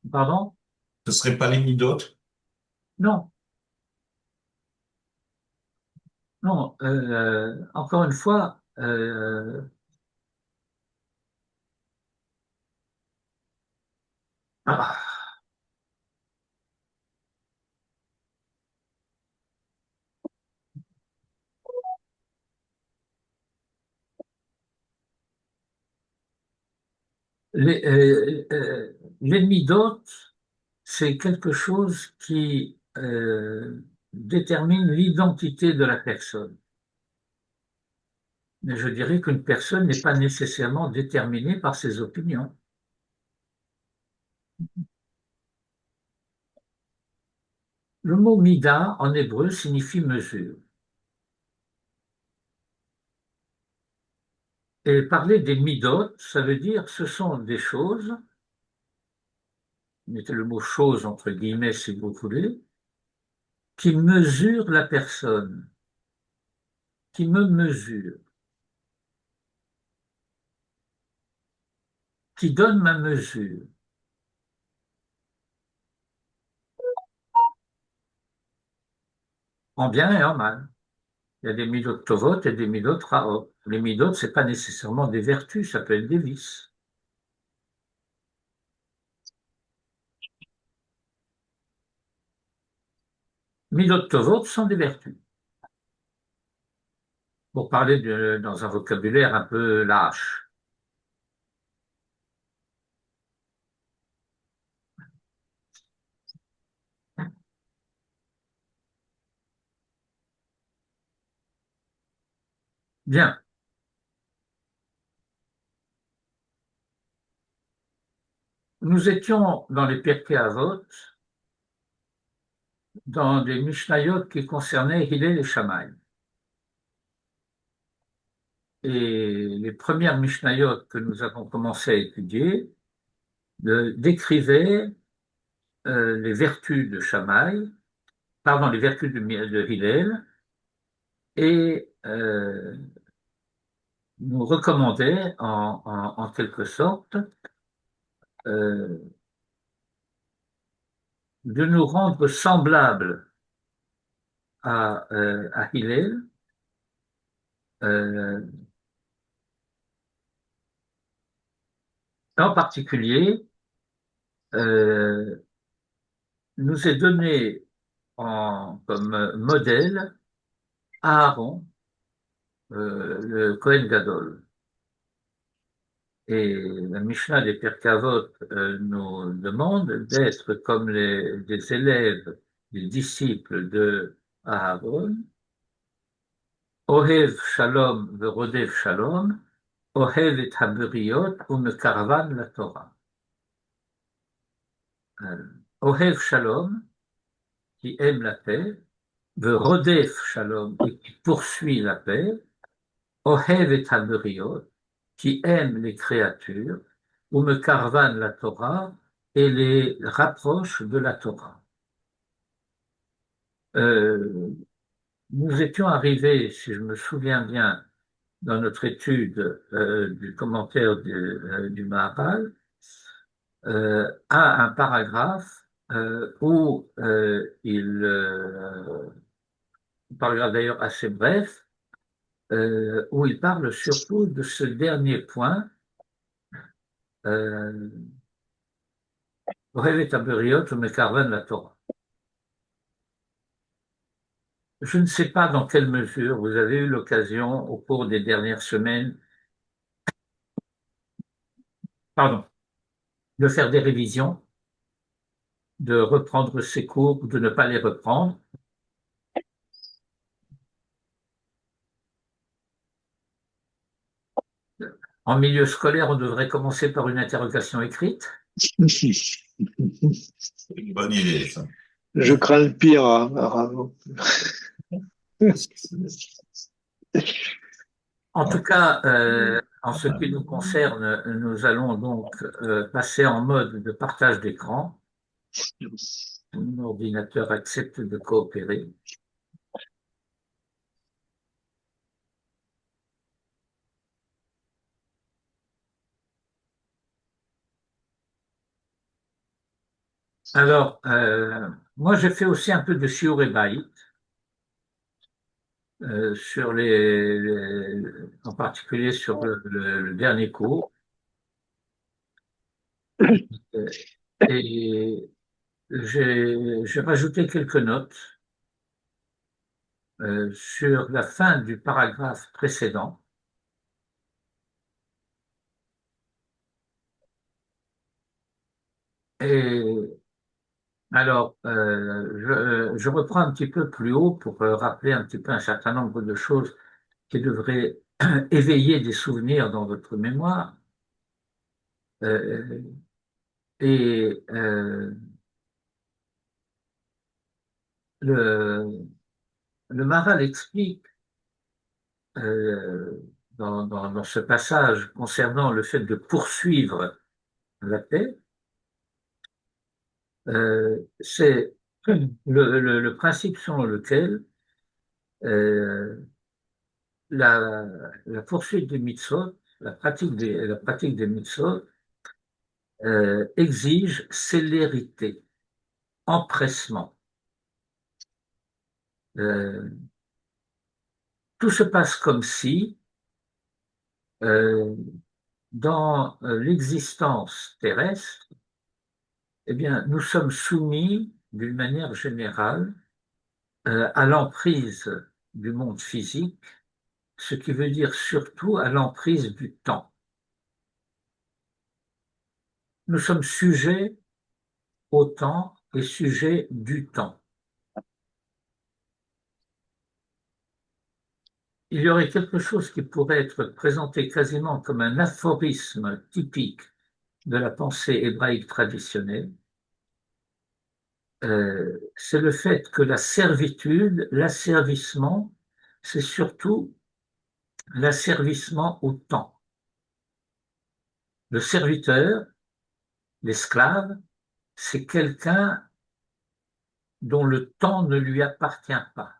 Pardon? Ce serait pas les midotes. Non, non. Encore une fois, ah, les midotes, c'est quelque chose qui détermine l'identité de la personne. Mais je dirais qu'une personne n'est pas nécessairement déterminée par ses opinions. Le mot mida en hébreu signifie mesure. Et parler des midot, ça veut dire ce sont des choses, mettez le mot chose entre guillemets si vous voulez, qui mesurent la personne, qui me mesure, qui donne ma mesure. En bien et en mal. Il y a des midot tovot et des midot raot. Les midot, c'est pas nécessairement des vertus, ça peut être des vices. Midot tovot sont des vertus. Pour parler dans un vocabulaire un peu lâche. Bien. Nous étions dans les Pirkei Avot, dans des Mishnayot qui concernaient Hillel et Shammai. Et les premières Mishnayot que nous avons commencé à étudier décrivaient les vertus de Shammai, pardon, les vertus de Hillel, et nous recommandaient en quelque sorte euh, de nous rendre semblables à Hillel, euh, en particulier, nous est donné comme modèle Aaron, le Kohen Gadol. Et la Mishnah des Pirkei Avot nous demande d'être comme des élèves, des disciples de Aaron, Ohev Shalom veRodev Shalom, Ohev et Haberiyot uMekarvan la Torah. Ohev Shalom, qui aime la paix, veRodev Shalom, et qui poursuit la paix, Ohev et Haberiyot, qui aime les créatures, uMekarvan la Torah, et les rapproche de la Torah. Nous étions arrivés, si je me souviens bien, dans notre étude du commentaire du Maharal, à un paragraphe où il paragraphe d'ailleurs assez bref, où il parle surtout de ce dernier point, אוהב את הבריות ומקרבן לתורה. Je ne sais pas dans quelle mesure vous avez eu l'occasion au cours des dernières semaines, pardon, de faire des révisions, de reprendre ces cours ou de ne pas les reprendre. En milieu scolaire, on devrait commencer par une interrogation écrite. C'est une bonne idée, ça. Je crains le pire, hein, Raveau. En tout cas, en ce qui nous concerne, nous allons donc passer en mode de partage d'écran. Mon ordinateur accepte de coopérer. Alors, moi, j'ai fait aussi un peu de shiur et baït sur en particulier sur le dernier cours. Et j'ai rajouté quelques notes sur la fin du paragraphe précédent. Et alors, je reprends un petit peu plus haut pour rappeler un petit peu un certain nombre de choses qui devraient éveiller des souvenirs dans votre mémoire. Euh, et le, le Maharal explique dans ce passage concernant le fait de poursuivre la paix, c'est le principe selon lequel euh, la poursuite des mitzvot, la pratique des mitzvot exige célérité, empressement. Euh, tout se passe comme si, euh, dans l'existence terrestre, eh bien, nous sommes soumis d'une manière générale à l'emprise du monde physique, ce qui veut dire surtout à l'emprise du temps. Nous sommes sujets au temps et sujets du temps. Il y aurait quelque chose qui pourrait être présenté quasiment comme un aphorisme typique de la pensée hébraïque traditionnelle, c'est le fait que la servitude, l'asservissement, c'est surtout l'asservissement au temps. Le serviteur, l'esclave, c'est quelqu'un dont le temps ne lui appartient pas.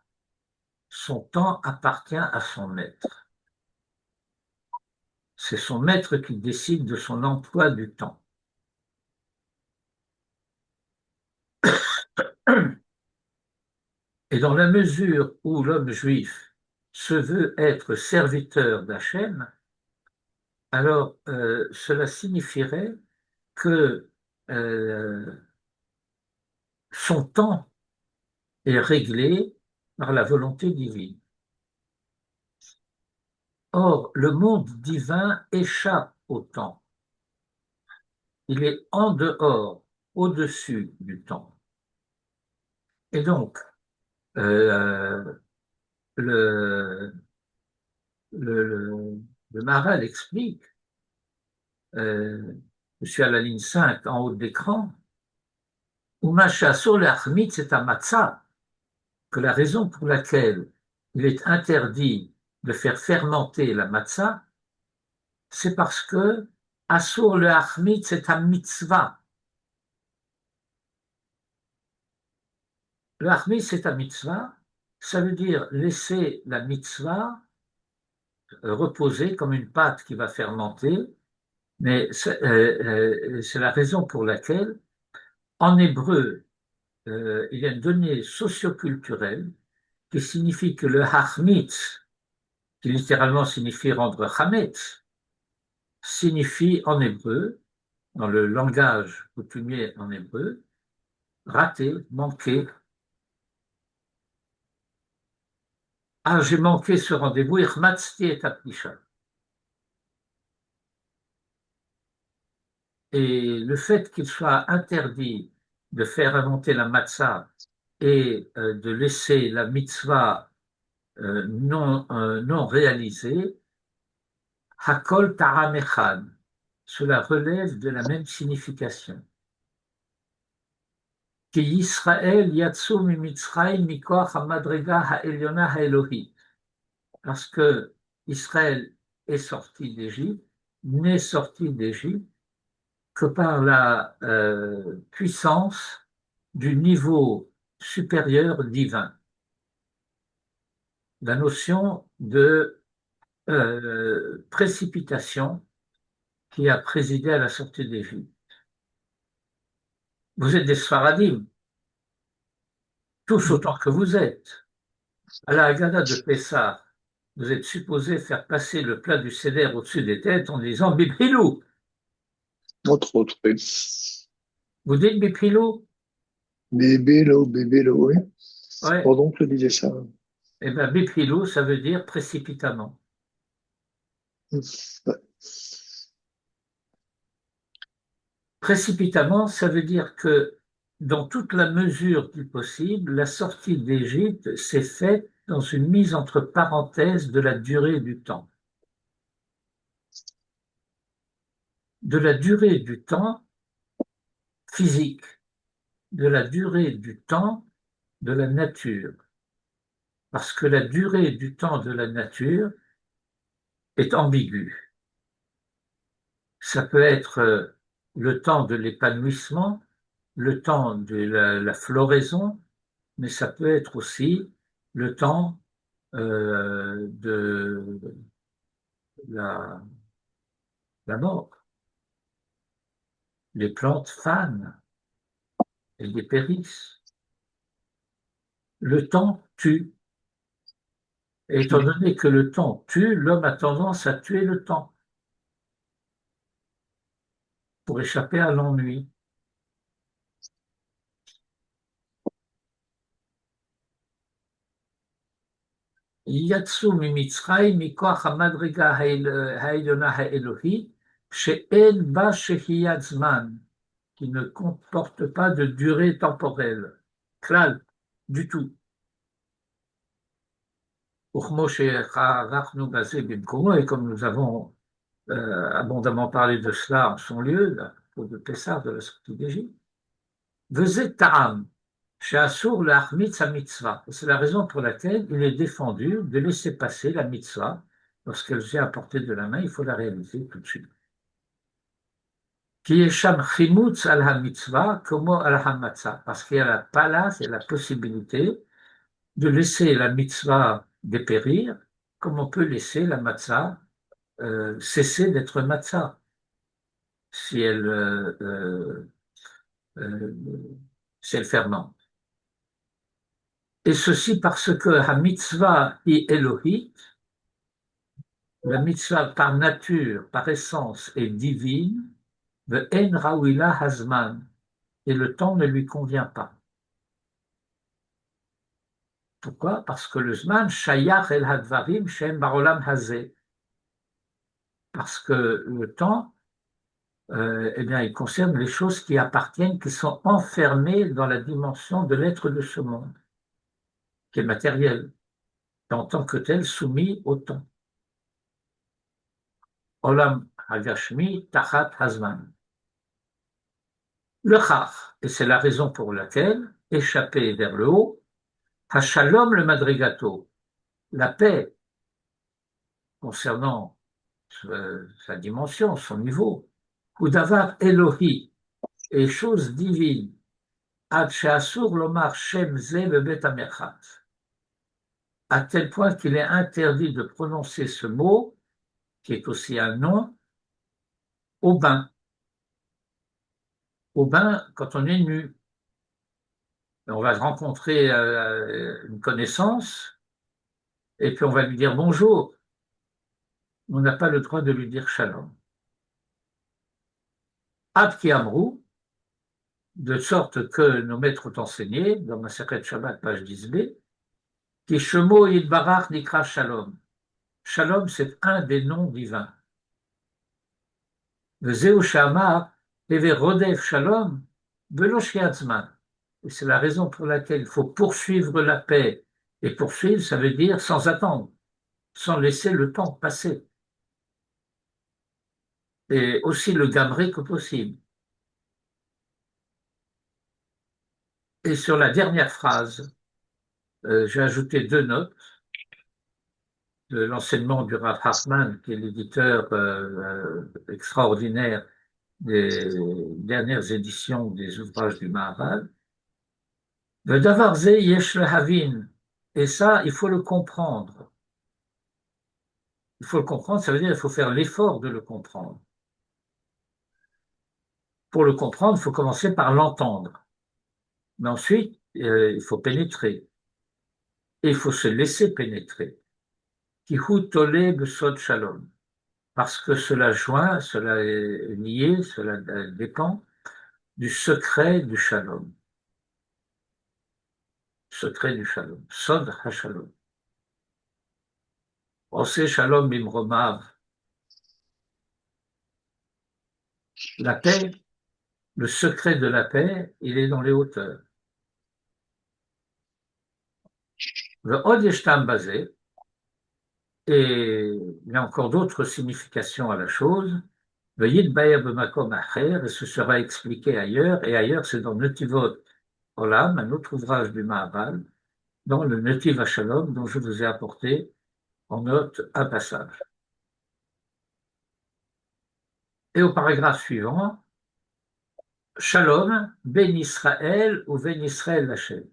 Son temps appartient à son maître. C'est son maître qui décide de son emploi du temps. Et dans la mesure où l'homme juif se veut être serviteur d'Hachem, alors cela signifierait que son temps est réglé par la volonté divine. Or, le monde divin échappe au temps. Il est en dehors, au-dessus du temps. Et donc, euh, le, le Maharal explique, je suis à la ligne 5 en haut de l'écran, c'est un matzah, que la raison pour laquelle il est interdit de faire fermenter la matzah, c'est parce que Asur le Achmit, c'est un mitzvah. Le Achmit, c'est un mitzvah, ça veut dire laisser la mitzvah reposer comme une pâte qui va fermenter, mais c'est la raison pour laquelle, en hébreu, il y a une donnée socioculturelle qui signifie que le Hachmitz, qui littéralement signifie rendre Chametz, signifie en hébreu dans le langage coutumier en hébreu, raté, manqué. Ah, j'ai manqué ce rendez-vous, Irmatzti et Apnisha. Et le fait qu'il soit interdit de faire inventer la matzah et de laisser la mitzvah non réalisée, Hakol Taram Echad, cela relève de la même signification. Ki Yisrael yatsu mi Mitzrayim mikoach hamadrega ha'elyona ha'elohit. Parce que Israël est sorti d'Égypte, n'est sorti d'Égypte que par la puissance du niveau supérieur divin. La notion de précipitation qui a présidé à la sortie d'Égypte. Vous êtes des Sfaradim, tous autant que vous êtes. À la Haggadah de Pessah, vous êtes supposé faire passer le plat du Seder au-dessus des têtes en disant Bibrilou. Entre autres, oui. Vous dites Bibrilou? Bébé, oui. Ouais. Mon oncle disait ça. Eh bien, Bibrilou, ça veut dire précipitamment. Ouais. Précipitamment, ça veut dire que dans toute la mesure du possible, la sortie d'Égypte s'est faite dans une mise entre parenthèses de la durée du temps. De la durée du temps physique, de la durée du temps de la nature. Parce que la durée du temps de la nature est ambiguë. Ça peut être le temps de l'épanouissement, le temps de la floraison, mais ça peut être aussi le temps de la mort. Les plantes fanent et dépérissent. Le temps tue. Et étant donné que le temps tue, l'homme a tendance à tuer le temps pour échapper à l'ennui. Yatsu mimitzrayim mikoach hamadriga ha'elyona ha'elohit she'en ba shehiyat zman, qui ne comporte pas de durée temporelle, klal, du tout. Et comme nous avons abondamment parlé de cela en son lieu, pour le Pessah de la sortie d'Égypte, Vezet ta'am, she'asur le'achmitz ha-mitzvah. C'est la raison pour laquelle il est défendu de laisser passer la mitzvah. Lorsqu'elle vient à portée de la main, il faut la réaliser tout de suite. Ki yesham chimutz al ha-mitzvah komo al ha-matzah. Parce qu'il y a la place et la possibilité de laisser la mitzvah dépérir, comme on peut laisser la matzah cesser d'être matzah, si elle fermente. Et ceci parce que la mitzvah est Elohit, la mitzvah par nature, par essence est divine, ve'en ra'uila hazman, et le temps ne lui convient pas. Pourquoi? Parce que le zman shayach el hadvarim shem barolam hazeh. Parce que le temps, eh bien, il concerne les choses qui appartiennent, qui sont enfermées dans la dimension de l'être de ce monde, qui est matériel, et en tant que tel soumis au temps. Olam hagashmi tachat hazman. Le chach, et c'est la raison pour laquelle, échapper vers le haut, hashalom le madrigato, la paix concernant sa dimension, son niveau, ou davar Elohi, et chose divine, ad she'asur lomar shem ze bebet hamerchat, à tel point qu'il est interdit de prononcer ce mot, qui est aussi un nom, au bain. Au bain, quand on est nu, on va rencontrer une connaissance, et puis on va lui dire bonjour. On n'a pas le droit de lui dire shalom. Ad ki amrou, de sorte que nos maîtres ont enseigné, dans ma Masechet Shabbat, page 10b, qui Shemo Yidbarach Nikra Shalom. Shalom, c'est un des noms divins. Le Zeu Shamar, Eve Rodef Shalom, Velo Shiatzman. Et c'est la raison pour laquelle il faut poursuivre la paix. Et poursuivre, ça veut dire sans attendre, sans laisser le temps passer. Et aussi le gamerer que possible. Et sur la dernière phrase, j'ai ajouté 2 notes de l'enseignement du Rav Hartman, qui est l'éditeur extraordinaire des dernières éditions des ouvrages du Maharal. Le davar ze yesh lehavin. Et ça, il faut le comprendre. Il faut le comprendre, ça veut dire qu'il faut faire l'effort de le comprendre. Pour le comprendre, il faut commencer par l'entendre. Mais ensuite, il faut pénétrer. Et il faut se laisser pénétrer. Kihu tole besod shalom. Parce que cela joint, cela est lié, cela dépend du secret du shalom. Secret du shalom. Sod ha-shalom. Ose shalom bimromav. La paix, le secret de la paix, il est dans les hauteurs. Le od yeshtam basé, et il y a encore d'autres significations à la chose. Le yid bayer b'makom acher, et ce sera expliqué ailleurs, et ailleurs c'est dans Netivot Olam, un autre ouvrage du Maharal, dans le Netiv HaShalom, dont je vous ai apporté en note un passage. Et au paragraphe suivant, Shalom, Ben Israël ou Ben Israël Hashem.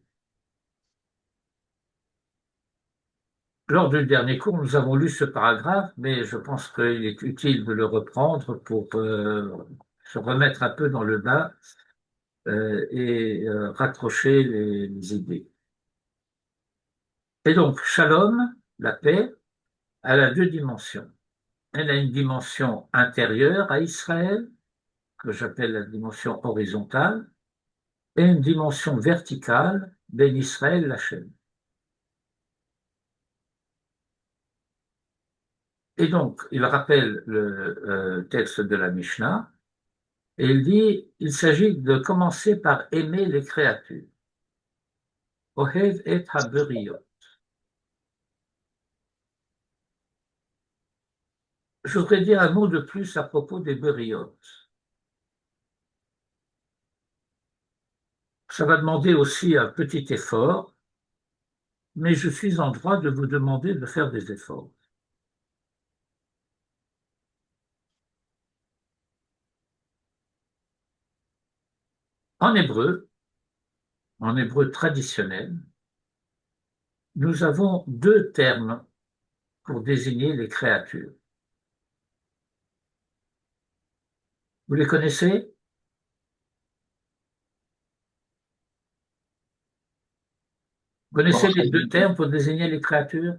Lors du dernier cours, nous avons lu ce paragraphe, mais je pense qu'il est utile de le reprendre pour se remettre un peu dans le bain et raccrocher les idées. Et donc, Shalom, la paix, elle a 2 dimensions. Elle a une dimension intérieure à Israël, que j'appelle la dimension horizontale, et une dimension verticale, Ben Israël, Lachem. Et donc, il rappelle le texte de la Mishnah, et il dit, il s'agit de commencer par aimer les créatures. Ohev et haberiyot. Je voudrais dire un mot de plus à propos des beriyot. Ça va demander aussi un petit effort, mais je suis en droit de vous demander de faire des efforts. En hébreu traditionnel, nous avons 2 termes pour désigner les créatures. Vous les connaissez? Vous connaissez les 2 termes pour désigner les créatures?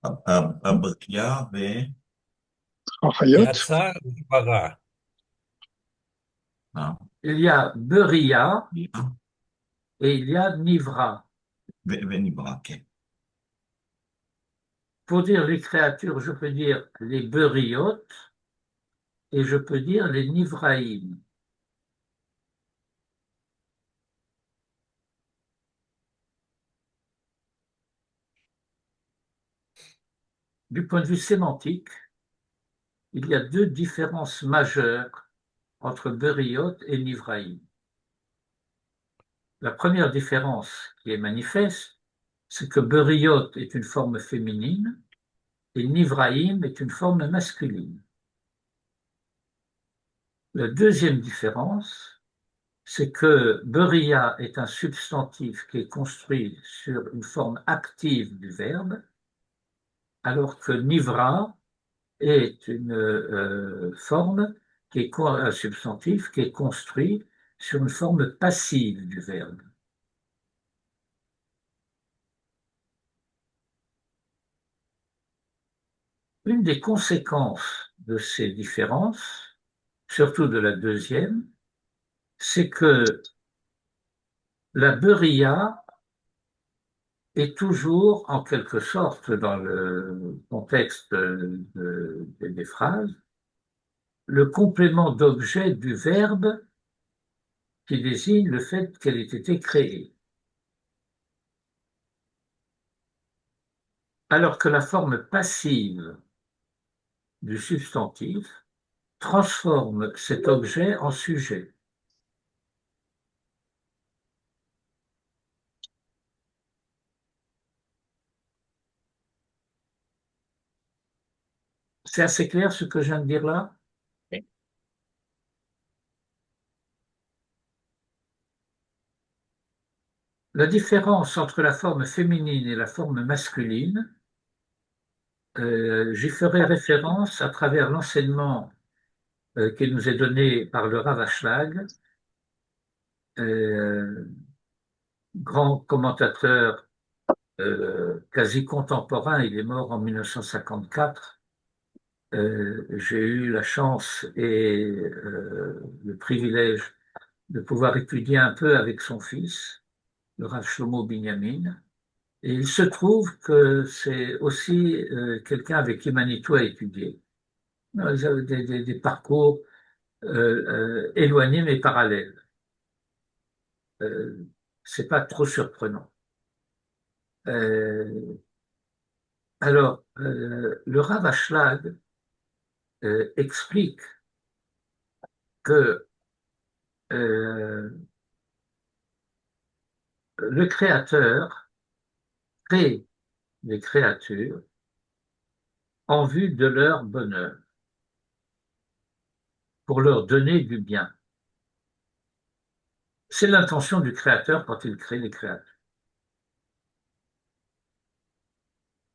Abria et Achayot, Yatsar ou bara. Il y a Beria et il y a Nivra. Venibra. Pour dire les créatures, je peux dire les Beriot et je peux dire les Nivraïm. Du point de vue sémantique, il y a 2 différences majeures entre Beriot et Nivraïm. La première différence qui est manifeste, c'est que Beriot est une forme féminine et Nivraïm est une forme masculine. La deuxième différence, c'est que Beria est un substantif qui est construit sur une forme active du verbe, alors que Nivra est une forme qui est un substantif qui est construit sur une forme passive du verbe. Une des conséquences de ces différences, surtout de la deuxième, c'est que la Beria est toujours, en quelque sorte, dans le contexte des phrases, le complément d'objet du verbe qui désigne le fait qu'elle ait été créée. Alors que la forme passive du substantif transforme cet objet en sujet. C'est assez clair ce que je viens de dire là? La différence entre la forme féminine et la forme masculine, j'y ferai référence à travers l'enseignement qui nous est donné par le Rav Ashlag, euh, grand commentateur quasi contemporain. Il est mort en 1954. J'ai eu la chance et le privilège de pouvoir étudier un peu avec son fils, le Rav Shlomo Binyamin. Et il se trouve que c'est aussi quelqu'un avec qui Manitou a étudié. Ils avaient des parcours éloignés mais parallèles. Euh, c'est pas trop surprenant. Euh, alors, le Rav Ashlag explique que euh, le Créateur crée les créatures en vue de leur bonheur, pour leur donner du bien. C'est l'intention du Créateur quand il crée les créatures.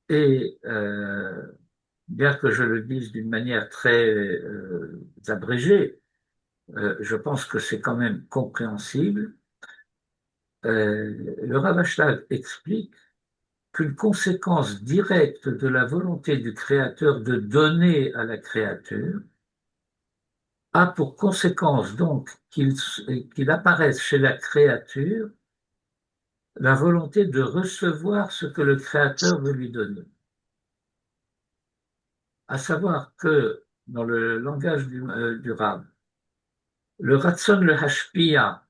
Et bien que je le dise d'une manière très abrégée, je pense que c'est quand même compréhensible. Le Rav Ashlag explique qu'une conséquence directe de la volonté du Créateur de donner à la créature a pour conséquence donc qu'il apparaisse chez la créature la volonté de recevoir ce que le Créateur veut lui donner. À savoir que, dans le langage du Rav, le Ratson le Hashpia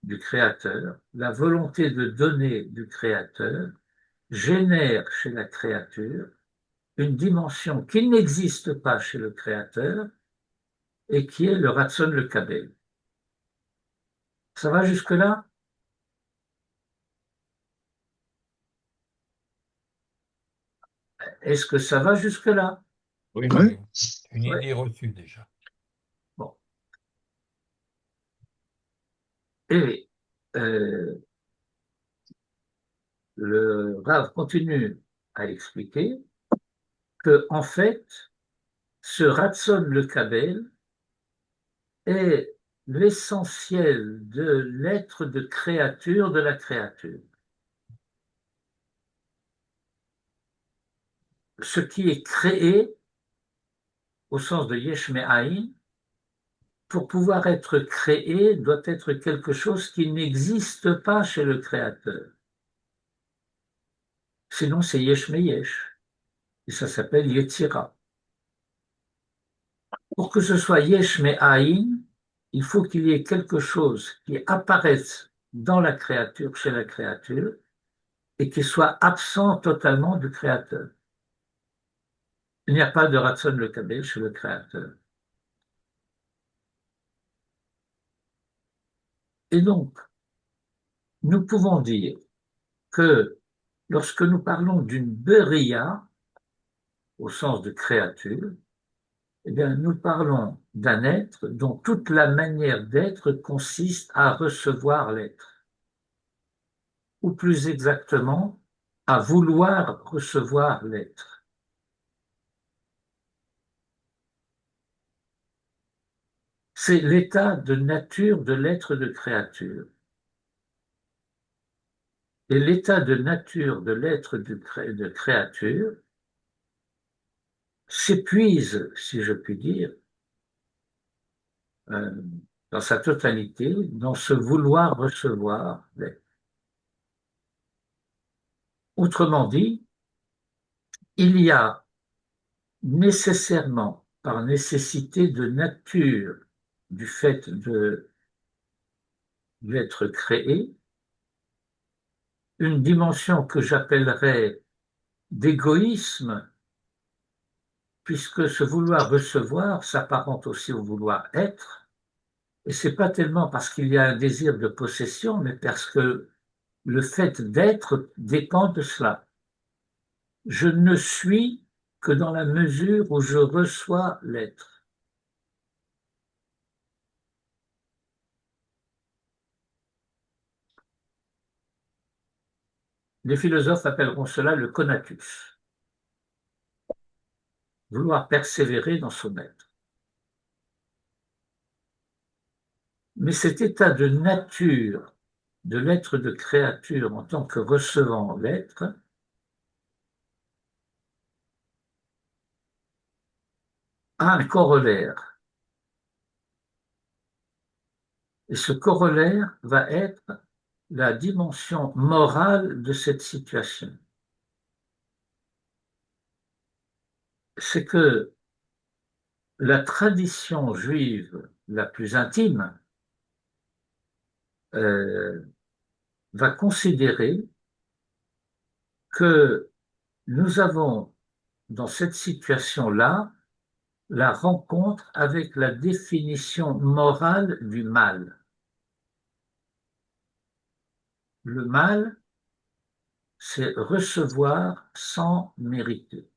du Créateur, la volonté de donner du Créateur, génère chez la créature une dimension qui n'existe pas chez le Créateur et qui est le Ratson le Kabel. Ça va jusque-là? Est-ce que ça va jusque-là? Oui, Ouais. oui. Une Ouais. idée reçue déjà. Bon. Et le Rav continue à expliquer que, en fait, ce Ratson le Kabel est l'essentiel de l'être de créature de la créature. Ce qui est créé, au sens de Yesh Me'ayin, pour pouvoir être créé, doit être quelque chose qui n'existe pas chez le créateur. Sinon, c'est Yesh Me'yesh. Et ça s'appelle Yetzira. Pour que ce soit Yesh Me'ayin, il faut qu'il y ait quelque chose qui apparaisse dans la créature, chez la créature, et qui soit absent totalement du créateur. Il n'y a pas de Ratson le Kabel chez le créateur. Et donc, nous pouvons dire que lorsque nous parlons d'une Beria, au sens de créature, eh bien, nous parlons d'un être dont toute la manière d'être consiste à recevoir l'être, ou plus exactement, à vouloir recevoir l'être. C'est l'état de nature de l'être de créature. Et l'état de nature de l'être de créature s'épuise, si je puis dire, euh, dans sa totalité, dans ce vouloir recevoir l'être. Autrement dit, il y a nécessairement, par nécessité de nature du fait de l'être créé, une dimension que j'appellerais d'égoïsme, puisque ce vouloir recevoir s'apparente aussi au vouloir être, et c'est pas tellement parce qu'il y a un désir de possession, mais parce que le fait d'être dépend de cela. Je ne suis que dans la mesure où je reçois l'être. Les philosophes appelleront cela le conatus, vouloir persévérer dans son être. Mais cet état de nature de l'être de créature en tant que recevant l'être a un corollaire. Et ce corollaire va être la dimension morale de cette situation. C'est que la tradition juive la plus intime va considérer que nous avons dans cette situation-là la rencontre avec la définition morale du mal. Le mal, c'est recevoir sans mériter.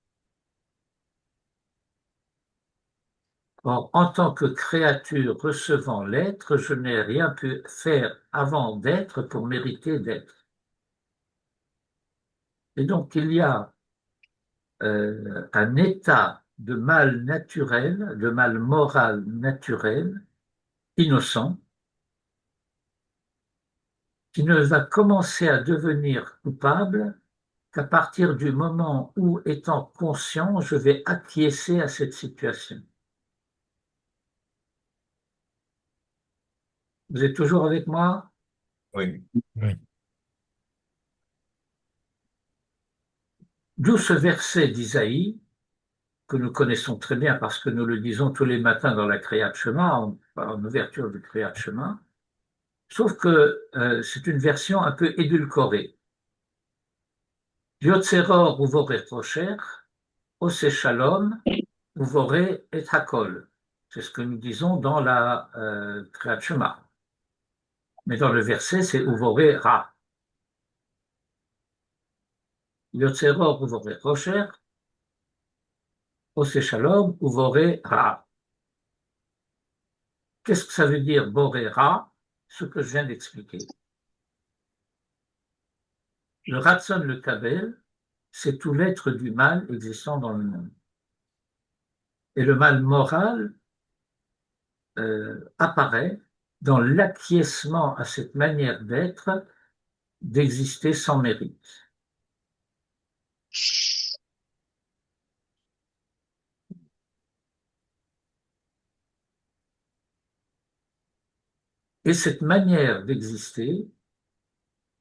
Or, en tant que créature recevant l'être, je n'ai rien pu faire avant d'être pour mériter d'être. Et donc, il y a un état de mal naturel, de mal moral naturel, innocent, qui ne va commencer à devenir coupable qu'à partir du moment où, étant conscient, je vais acquiescer à cette situation. Vous êtes toujours avec moi? Oui. Oui. D'où ce verset d'Isaïe, que nous connaissons très bien parce que nous le disons tous les matins dans la Kriyat Shema, en ouverture du Kriyat Shema, sauf que c'est une version un peu édulcorée. Yotzeror uvoreh rocher, ose shalom, uvoreh et hakol. C'est ce que nous disons dans la Kriyat Shema. Mais dans le verset, c'est uvoreh ra. Yotzeror uvoreh rocher, ose shalom, uvoreh ra. Qu'est-ce que ça veut dire boré ra? Ce que je viens d'expliquer. Le Ratson le Kabel, c'est tout l'être du mal existant dans le monde. Et le mal moral apparaît dans l'acquiescement à cette manière d'être, d'exister sans mérite. Et cette manière d'exister,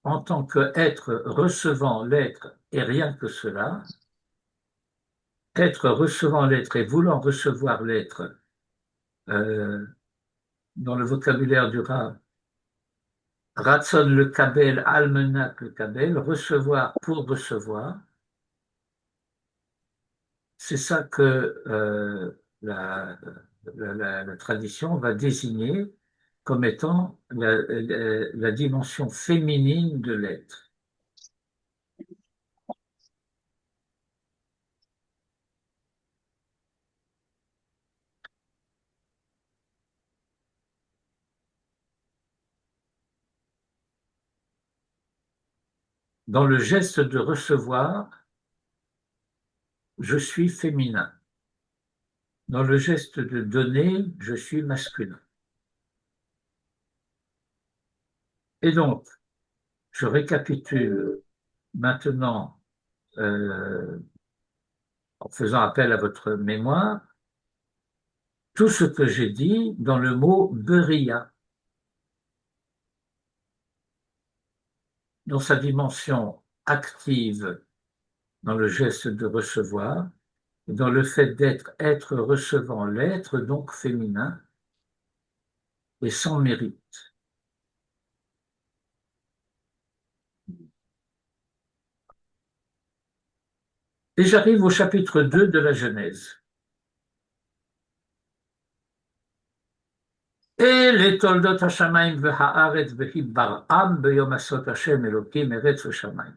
en tant qu'être recevant l'être et rien que cela, être recevant l'être et voulant recevoir l'être, dans le vocabulaire du Rav, Ratson le Kabel, Almenak le Kabel, recevoir pour recevoir, c'est ça que la tradition va désigner comme étant la dimension féminine de l'être. Dans le geste de recevoir, je suis féminin. Dans le geste de donner, je suis masculin. Et donc, je récapitule maintenant en faisant appel à votre mémoire. tout ce que j'ai dit dans le mot beria, dans sa dimension active, dans le geste de recevoir, et dans le fait d'être être recevant l'être, donc féminin, et sans mérite. Et j'arrive au chapitre 2 de la Genèse. Et toldot hashamayim v'haaretz v'hibar'am b'yom asot Hashem Elokim eretz v'shamayim.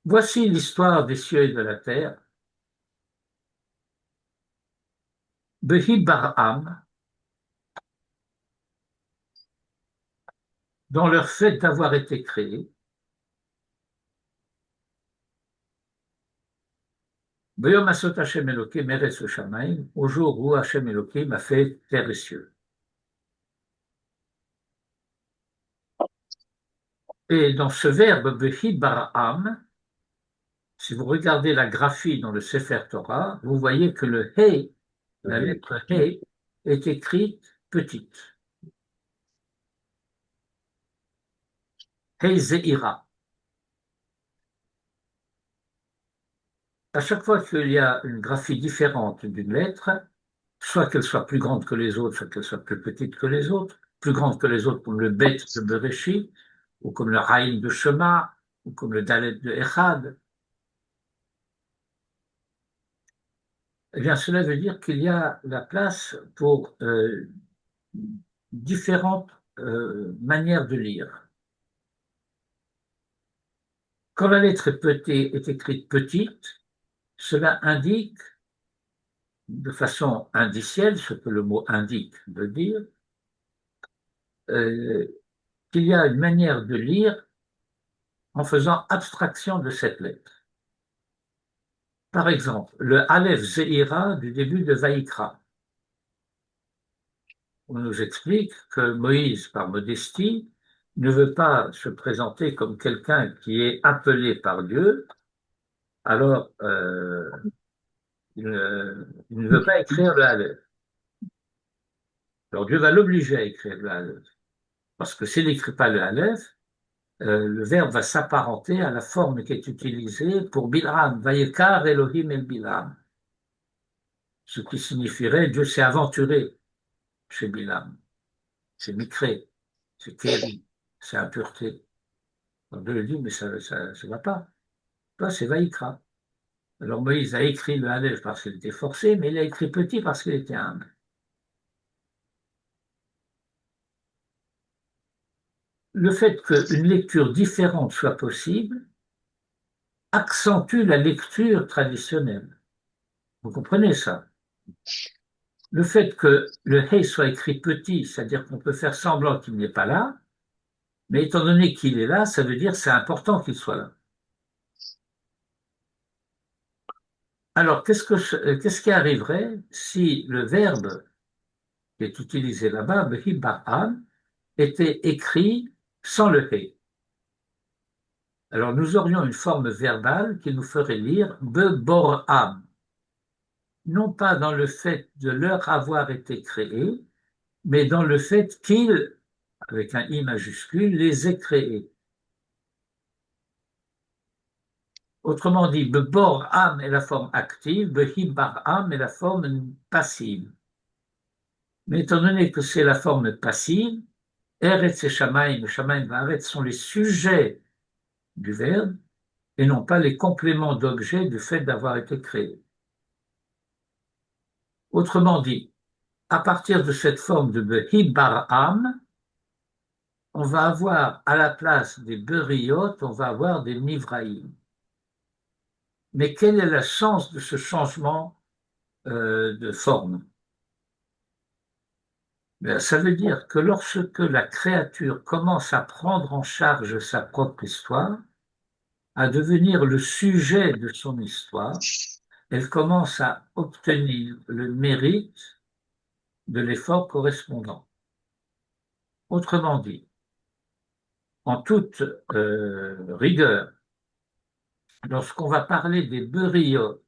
Voici l'histoire des cieux et de la terre. B'hibar'am, dans leur fait d'avoir été créés. B'yom asot Hashem Elokim eretz v'shamayim, au jour où Hashem Elokim a fait terre et cieux. Et dans ce verbe B'hibar'am, si vous regardez la graphie dans le Sefer Torah, vous voyez que le He, la lettre He, est écrite petite. He Zeira. À chaque fois qu'il y a une graphie différente d'une lettre, soit qu'elle soit plus grande que les autres, soit qu'elle soit plus petite que les autres, plus grande que les autres comme le Bet de Bereshit, ou comme le Raïn de Shema, ou comme le Dalet de Echad, eh bien cela veut dire qu'il y a la place pour différentes manières de lire. Quand la lettre est écrite petite, cela indique de façon indicielle, ce que le mot indique veut dire, qu'il y a une manière de lire en faisant abstraction de cette lettre. Par exemple, le Aleph Zeira du début de Vaïkra. On nous explique que Moïse, par modestie, ne veut pas se présenter comme quelqu'un qui est appelé par Dieu, alors il ne veut pas écrire le Aleph. Alors Dieu va l'obliger à écrire le Aleph. Parce que s'il n'écrit pas le Aleph, le verbe va s'apparenter à la forme qui est utilisée pour Bilham, Vayekar Elohim el Bilham, ce qui signifierait Dieu s'est aventuré chez Bilham, c'est Mikré, c'est Kéri, c'est impureté. Alors Dieu lui dit, mais ça ne va pas. Toi, c'est Vaïkra. Alors Moïse a écrit le Aleph parce qu'il était forcé, mais il a écrit petit parce qu'il était humble. Le fait qu'une lecture différente soit possible accentue la lecture traditionnelle. Vous comprenez ça? Le fait que le He soit écrit petit, c'est-à-dire qu'on peut faire semblant qu'il n'est pas là, mais étant donné qu'il est là, ça veut dire que c'est important qu'il soit là. Alors, qu'est-ce qui arriverait si le verbe qui est utilisé là-bas, Behiba'am, était écrit sans le He? Alors, nous aurions une forme verbale qui nous ferait lire Bebor'am, non pas dans le fait de leur avoir été créé, mais dans le fait qu'il, avec un I majuscule, les ait créés. Autrement dit, Bebor'am est la forme active, Behibar'am est la forme passive. Mais étant donné que c'est la forme passive, Eretz et Shamayim, Shamayim et Eretz sont les sujets du verbe et non pas les compléments d'objet du fait d'avoir été créés. Autrement dit, à partir de cette forme de Behibar'am, on va avoir à la place des Beriyot, on va avoir des Nivraïm. Mais quel est le sens de ce changement de forme? Bien, ça veut dire que lorsque la créature commence à prendre en charge sa propre histoire, à devenir le sujet de son histoire, elle commence à obtenir le mérite de l'effort correspondant. Autrement dit, en toute rigueur, lorsqu'on va parler des Beriyot,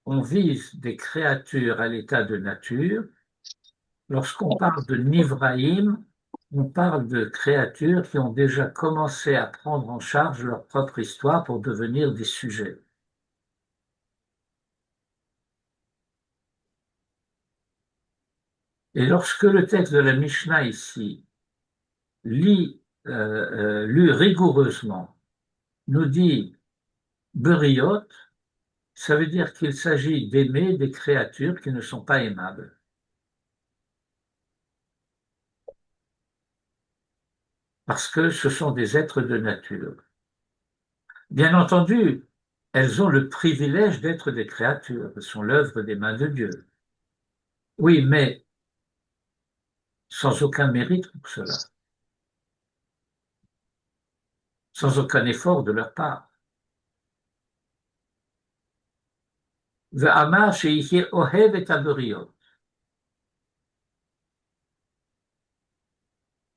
on vise des créatures à l'état de nature. Lorsqu'on parle de Nivraïm, on parle de créatures qui ont déjà commencé à prendre en charge leur propre histoire pour devenir des sujets. Et lorsque le texte de la Mishnah ici, lu rigoureusement, nous dit Beriot, ça veut dire qu'il s'agit d'aimer des créatures qui ne sont pas aimables. Parce que ce sont des êtres de nature. Bien entendu, elles ont le privilège d'être des créatures, elles sont l'œuvre des mains de Dieu. Oui, mais sans aucun mérite pour cela, sans aucun effort de leur part. Ve'amar sheyihi ohev et aberiot.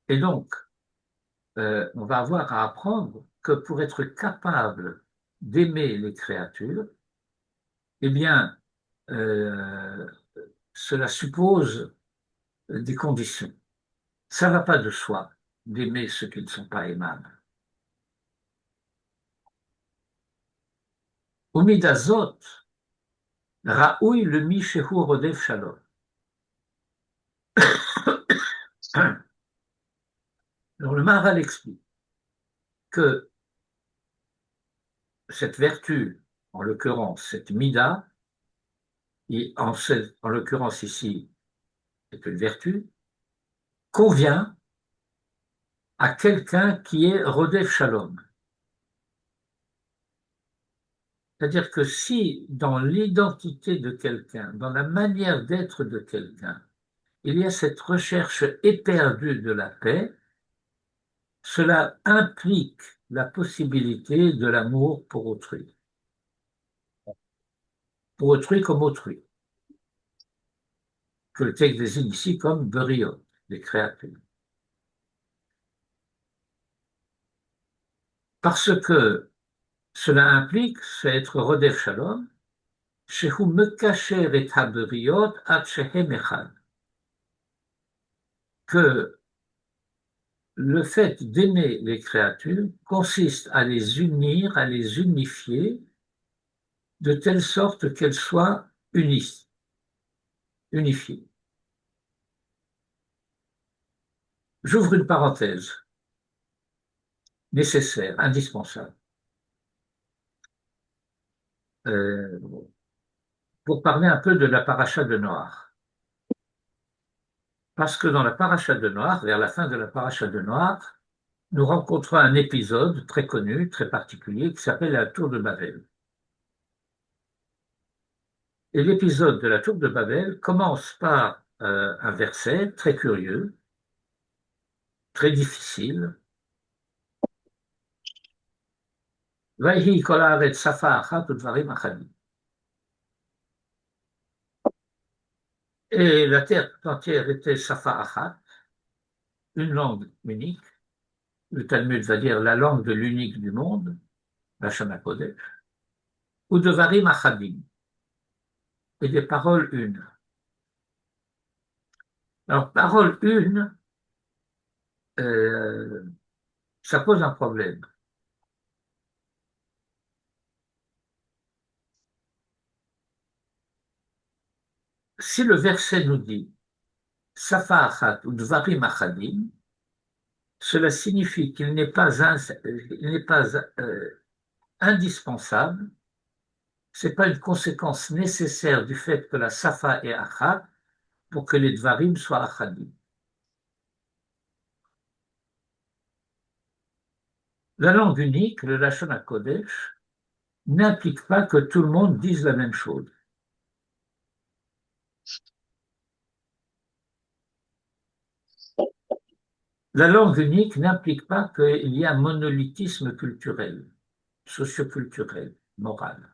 Et donc, on va avoir à apprendre que pour être capable d'aimer les créatures, eh bien, cela suppose des conditions. Ça ne va pas de soi d'aimer ceux qui ne sont pas aimables. Umidazot, Raoui le Mishehu Rodef Shalom. Alors le Maharal explique que cette vertu, en l'occurrence cette mida, et en l'occurrence ici c'est une vertu, convient à quelqu'un qui est Rodef Shalom. C'est-à-dire que si dans l'identité de quelqu'un, dans la manière d'être de quelqu'un, il y a cette recherche éperdue de la paix, cela implique la possibilité de l'amour pour autrui. Pour autrui comme autrui. Que le texte désigne ici comme beriot, des créatures. Parce que cela implique, c'est être Rodef Shalom, Shehu Mekacher et Haberiot ad Shehem Echad. Que le fait d'aimer les créatures consiste à les unir, à les unifier, de telle sorte qu'elles soient unifiées. J'ouvre une parenthèse, nécessaire, indispensable, pour parler un peu de la paracha de Noach. Parce que dans la paracha de Noach, vers la fin de la paracha de Noach, nous rencontrons un épisode très connu, très particulier, qui s'appelle la tour de Babel. Et l'épisode de la tour de Babel commence par un verset très curieux, très difficile. Vayhi kol haaretz safa achat udvarim achadim. Et la terre entière était safa achat, une langue unique. Le Talmud va dire la langue de l'unique du monde, la Shana Kodesh, ou de varim achadim, et des paroles une. Alors, parole une, ça pose un problème. Si le verset nous dit Safa achat ou dvarim achadim, cela signifie qu'il n'est pas, indispensable, ce n'est pas une conséquence nécessaire du fait que la Safa est achat pour que les dvarim soient achadim. La langue unique, le Lashon HaKodesh, n'implique pas que tout le monde dise la même chose. La langue unique n'implique pas qu'il y ait un monolithisme culturel, socioculturel, moral.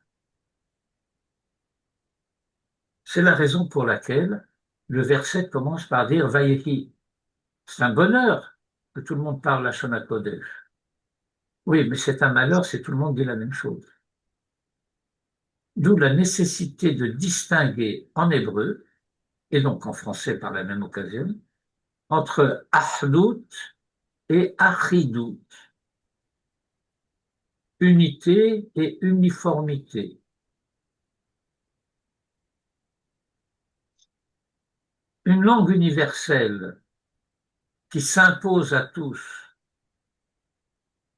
C'est la raison pour laquelle le verset commence par dire Vayehi. C'est un bonheur que tout le monde parle la Shona Kodesh. Oui, mais c'est un malheur si tout le monde dit la même chose. D'où la nécessité de distinguer en hébreu, et donc en français par la même occasion, entre Ahdut et Achidut, unité et uniformité. Une langue universelle qui s'impose à tous,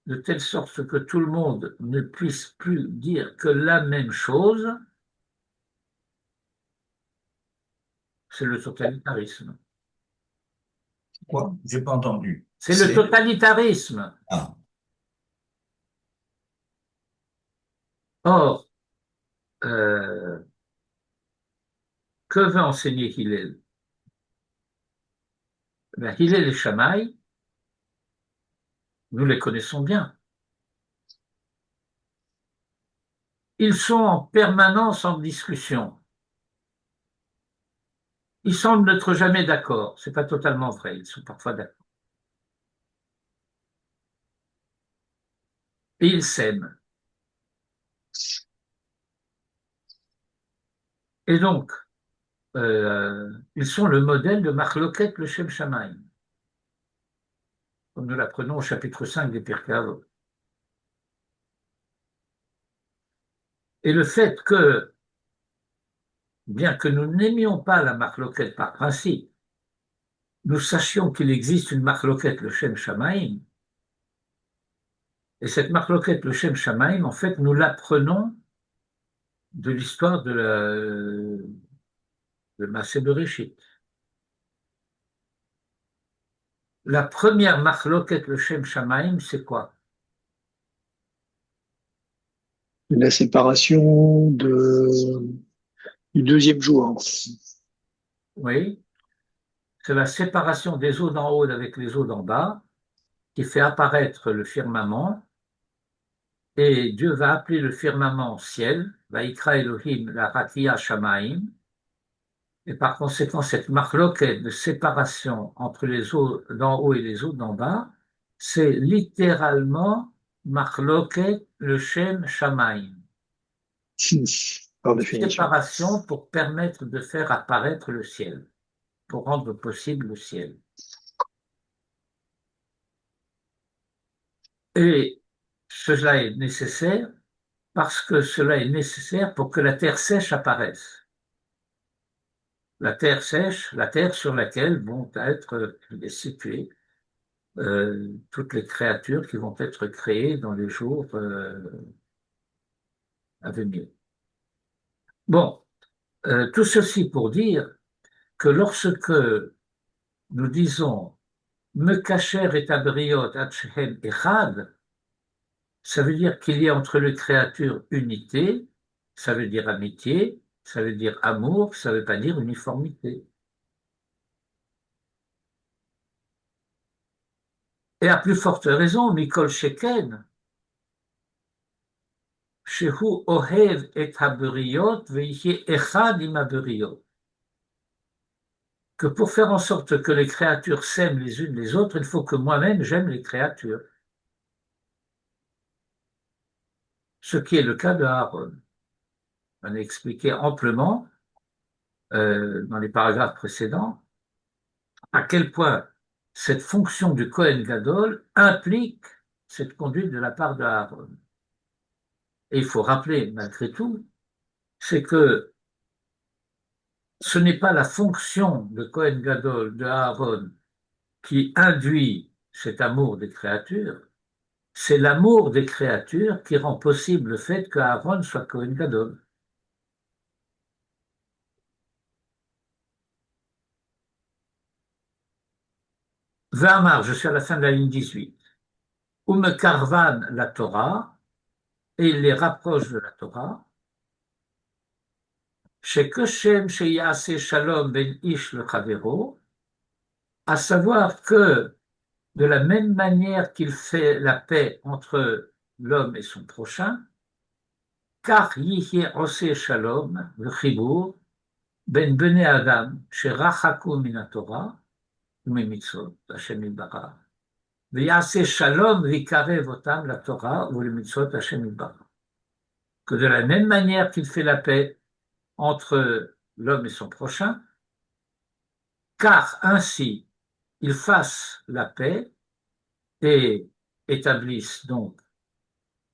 de telle sorte que tout le monde ne puisse plus dire que la même chose, c'est le totalitarisme. Quoi? J'ai pas entendu. C'est le totalitarisme. Ah, Or, que veut enseigner Hillel? Ben, Hillel et Shammai, nous les connaissons bien. Ils sont en permanence en discussion. Ils semblent n'être jamais d'accord. C'est pas totalement vrai. Ils sont parfois d'accord. Et ils s'aiment. Et donc, ils sont le modèle de Machloket le Shem Shammai, comme nous l'apprenons au chapitre 5 des Pirkei Avot. Et le fait que, bien que nous n'aimions pas la Machloket par principe, nous sachions qu'il existe une Machloket le Shem Shammai, et cette Machloket le Shem Shammai, en fait, nous l'apprenons de l'histoire de Maaseh Bereshit. La première Machloket le Shem Shammai, c'est quoi? La séparation du deuxième jour. Oui, c'est la séparation des eaux d'en haut avec les eaux d'en bas qui fait apparaître le firmament, et Dieu va appeler le firmament ciel, Vaikra Elohim la Rakia Shamaim, et par conséquent cette machloket de séparation entre les eaux d'en haut et les eaux d'en bas, c'est littéralement machloket le Shem Shamaim. Par Une définition. séparation pour permettre de faire apparaître le ciel, pour rendre possible le ciel. Et cela est nécessaire parce que cela est nécessaire pour que la terre sèche apparaisse. La terre sèche, la terre sur laquelle vont être situées toutes les créatures qui vont être créées dans les jours à venir. Bon, tout ceci pour dire que lorsque nous disons Mekacher et Abriot Atchem Echad, ça veut dire qu'il y a entre les créatures unité, ça veut dire amitié, ça veut dire amour, ça ne veut pas dire uniformité. Et à plus forte raison, Mikol Sheken, Shehu Ohev et Haberiot, Veihi Echad im Haberiot. Que pour faire en sorte que les créatures s'aiment les unes les autres, il faut que moi-même j'aime les créatures. Ce qui est le cas de Aaron. On a expliqué amplement dans les paragraphes précédents à quel point cette fonction du Kohen Gadol implique cette conduite de la part de Aaron. Et il faut rappeler, malgré tout, c'est que ce n'est pas la fonction de Kohen Gadol, de Aaron, qui induit cet amour des créatures, c'est l'amour des créatures qui rend possible le fait que Aaron soit Kohen Gadol. V'amar, je suis à la fin de la ligne 18. Ume karvan la Torah, et il les rapproche de la Torah. Shekoshem sheyase shalom ben ish le chavero, à savoir que de la même manière qu'il fait la paix entre l'homme et son prochain, car yihye ose shalom le chibur ben bene adam sherachaku min Torah u'mimitzvot Hashem yitbarach v'yase shalom v'ikarev otam la Torah u'lemitzvot Hashem yitbarach. que de la même manière qu'il fait la paix entre l'homme et son prochain, car ainsi ils fassent la paix et établissent donc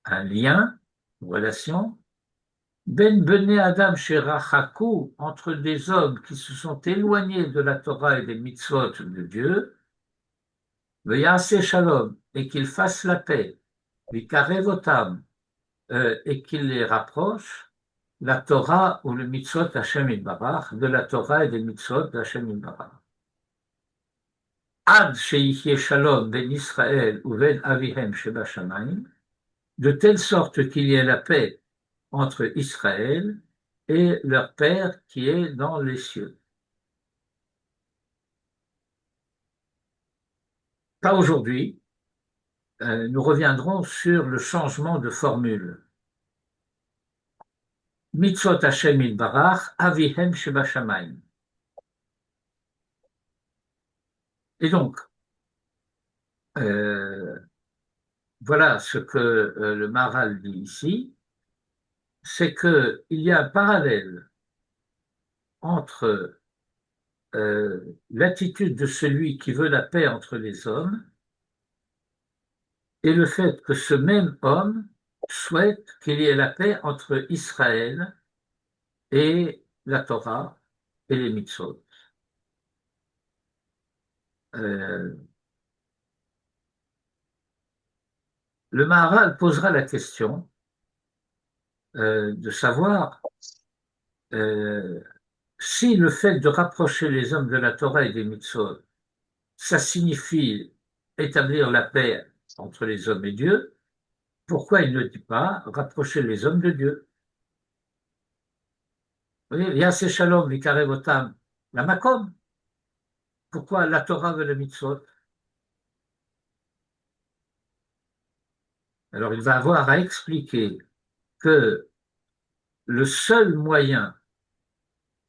un lien, une relation, ben bene Adam sherachaku, entre des hommes qui se sont éloignés de la Torah et des mitzvot de Dieu, veyase shalom, et qu'ils fassent la paix, vikarevotam, et qu'ils les rapprochent, la Torah ou le mitzvot d'Hashem Yitbarach, de la Torah et des mitzvot d'Hashem Yitbarach. Ad sheyichye shalom ben Israël ou ben avihem shebashamayim, de telle sorte qu'il y ait la paix entre Israël et leur Père qui est dans les cieux. Pas aujourd'hui, nous reviendrons sur le changement de formule. Mitzvot Hashem Yitbarach, avihem shebashamayim. Et donc, voilà ce que le Maharal dit ici, c'est qu'il y a un parallèle entre l'attitude de celui qui veut la paix entre les hommes et le fait que ce même homme souhaite qu'il y ait la paix entre Israël et la Torah et les mitzvot. Le Maharal posera la question de savoir si le fait de rapprocher les hommes de la Torah et des mitzvot, ça signifie établir la paix entre les hommes et Dieu, pourquoi il ne dit pas rapprocher les hommes de Dieu? Vous voyez, Yaseh Shalom, Vikarev Otam, la Makom. Pourquoi la Torah et le mitzvot? Alors il va avoir à expliquer que le seul moyen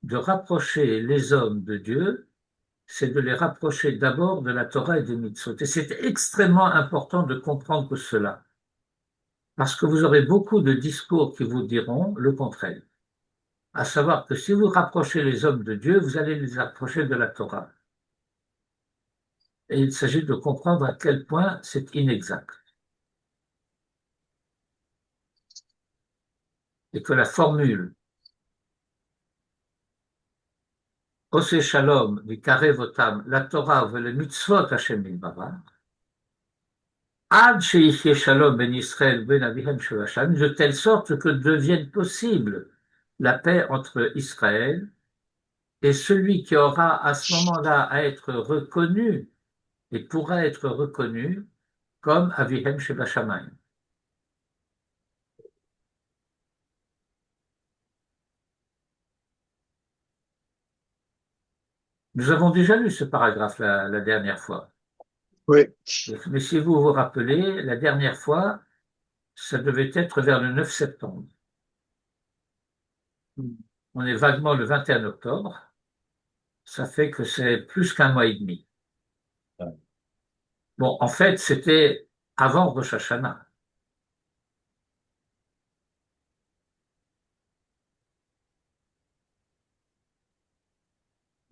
de rapprocher les hommes de Dieu, c'est de les rapprocher d'abord de la Torah et des mitzvot. Et c'est extrêmement important de comprendre cela, parce que vous aurez beaucoup de discours qui vous diront le contraire, à savoir que si vous rapprochez les hommes de Dieu, vous allez les rapprocher de la Torah. Et il s'agit de comprendre à quel point c'est inexact. Et que la formule Ose Shalom, Vikarev Otam, la Torah ou le mitzvot Hashem Yitbarach, Ad sheyichye Shalom ben Israël ben avihem shevasham, de telle sorte que devienne possible la paix entre Israël et celui qui aura à ce moment-là à être reconnu et pourra être reconnu comme avihem shevashamayim. Nous avons déjà lu ce paragraphe la dernière fois. Oui, Mais si vous vous rappelez, la dernière fois, ça devait être vers le 9 septembre. On est vaguement le 21 octobre. Ça fait que c'est plus qu'un mois et demi. Bon, en fait, c'était avant Rosh Hashanah.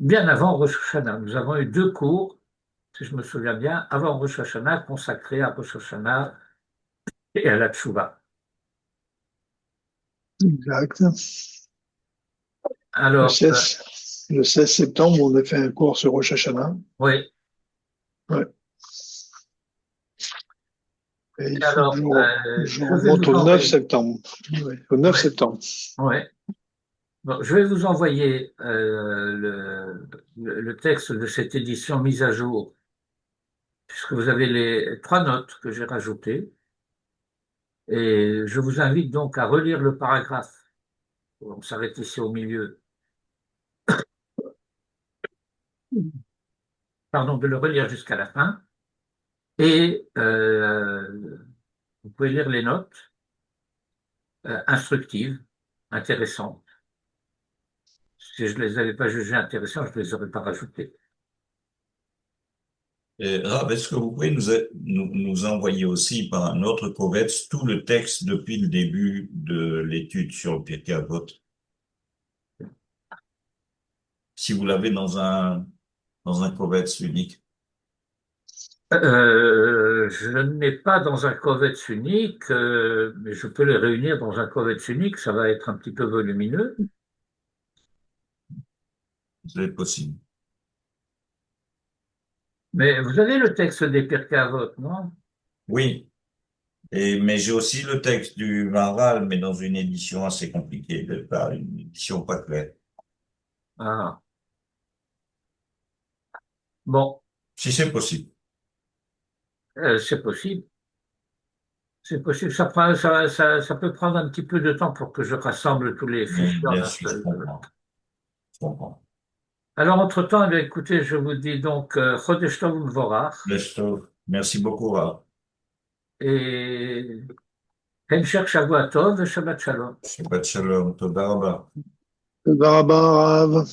Bien avant Rosh Hashanah. Nous avons eu 2 cours, si je me souviens bien, avant Rosh Hashanah, consacrés à Rosh Hashanah et à la Tchouva. exact. Le Alors, 16 septembre, on a fait un cours sur Rosh Hashanah. oui. Ouais. Et il Et faut alors, que je je vais remonte vous au 9 envoyer. septembre. Ouais, au 9 Ouais, septembre. ouais. Bon, je vais vous envoyer le texte de cette édition mise à jour, puisque vous avez les 3 notes que j'ai rajoutées. Et je vous invite donc à relire le paragraphe. On s'arrête ici au milieu. Pardon, de le relire jusqu'à la fin. Et vous pouvez lire les notes instructives, intéressantes. Si je ne les avais pas jugées intéressantes, je ne les aurais pas rajoutées. Rav, est-ce que vous pouvez nous envoyer aussi par un autre codex tout le texte depuis le début de l'étude sur le Pirkei Avot? Si vous l'avez dans un codex unique. Je ne l'ai pas dans un codex unique, mais je peux les réunir dans un codex unique. Ça va être un petit peu volumineux. C'est possible. Mais vous avez le texte des Pirkei Avot, non? Oui. Mais j'ai aussi le texte du Maharal, mais dans une édition assez compliquée, pas une édition pas claire. Ah, bon, Si c'est possible. c'est possible. C'est possible. Ça peut prendre un petit peu de temps pour que je rassemble tous les fichiers en Bien un sûr, je seul. comprends. Je comprends. Alors, entre-temps, eh bien, écoutez, je vous dis donc Chodesh Tov U'Mevorach Merci beaucoup, Rav. et Hemshech Shavua Tov et Shabbat Shalom. Shabbat shalom. Toda rabba. Tודה רבה, הרב.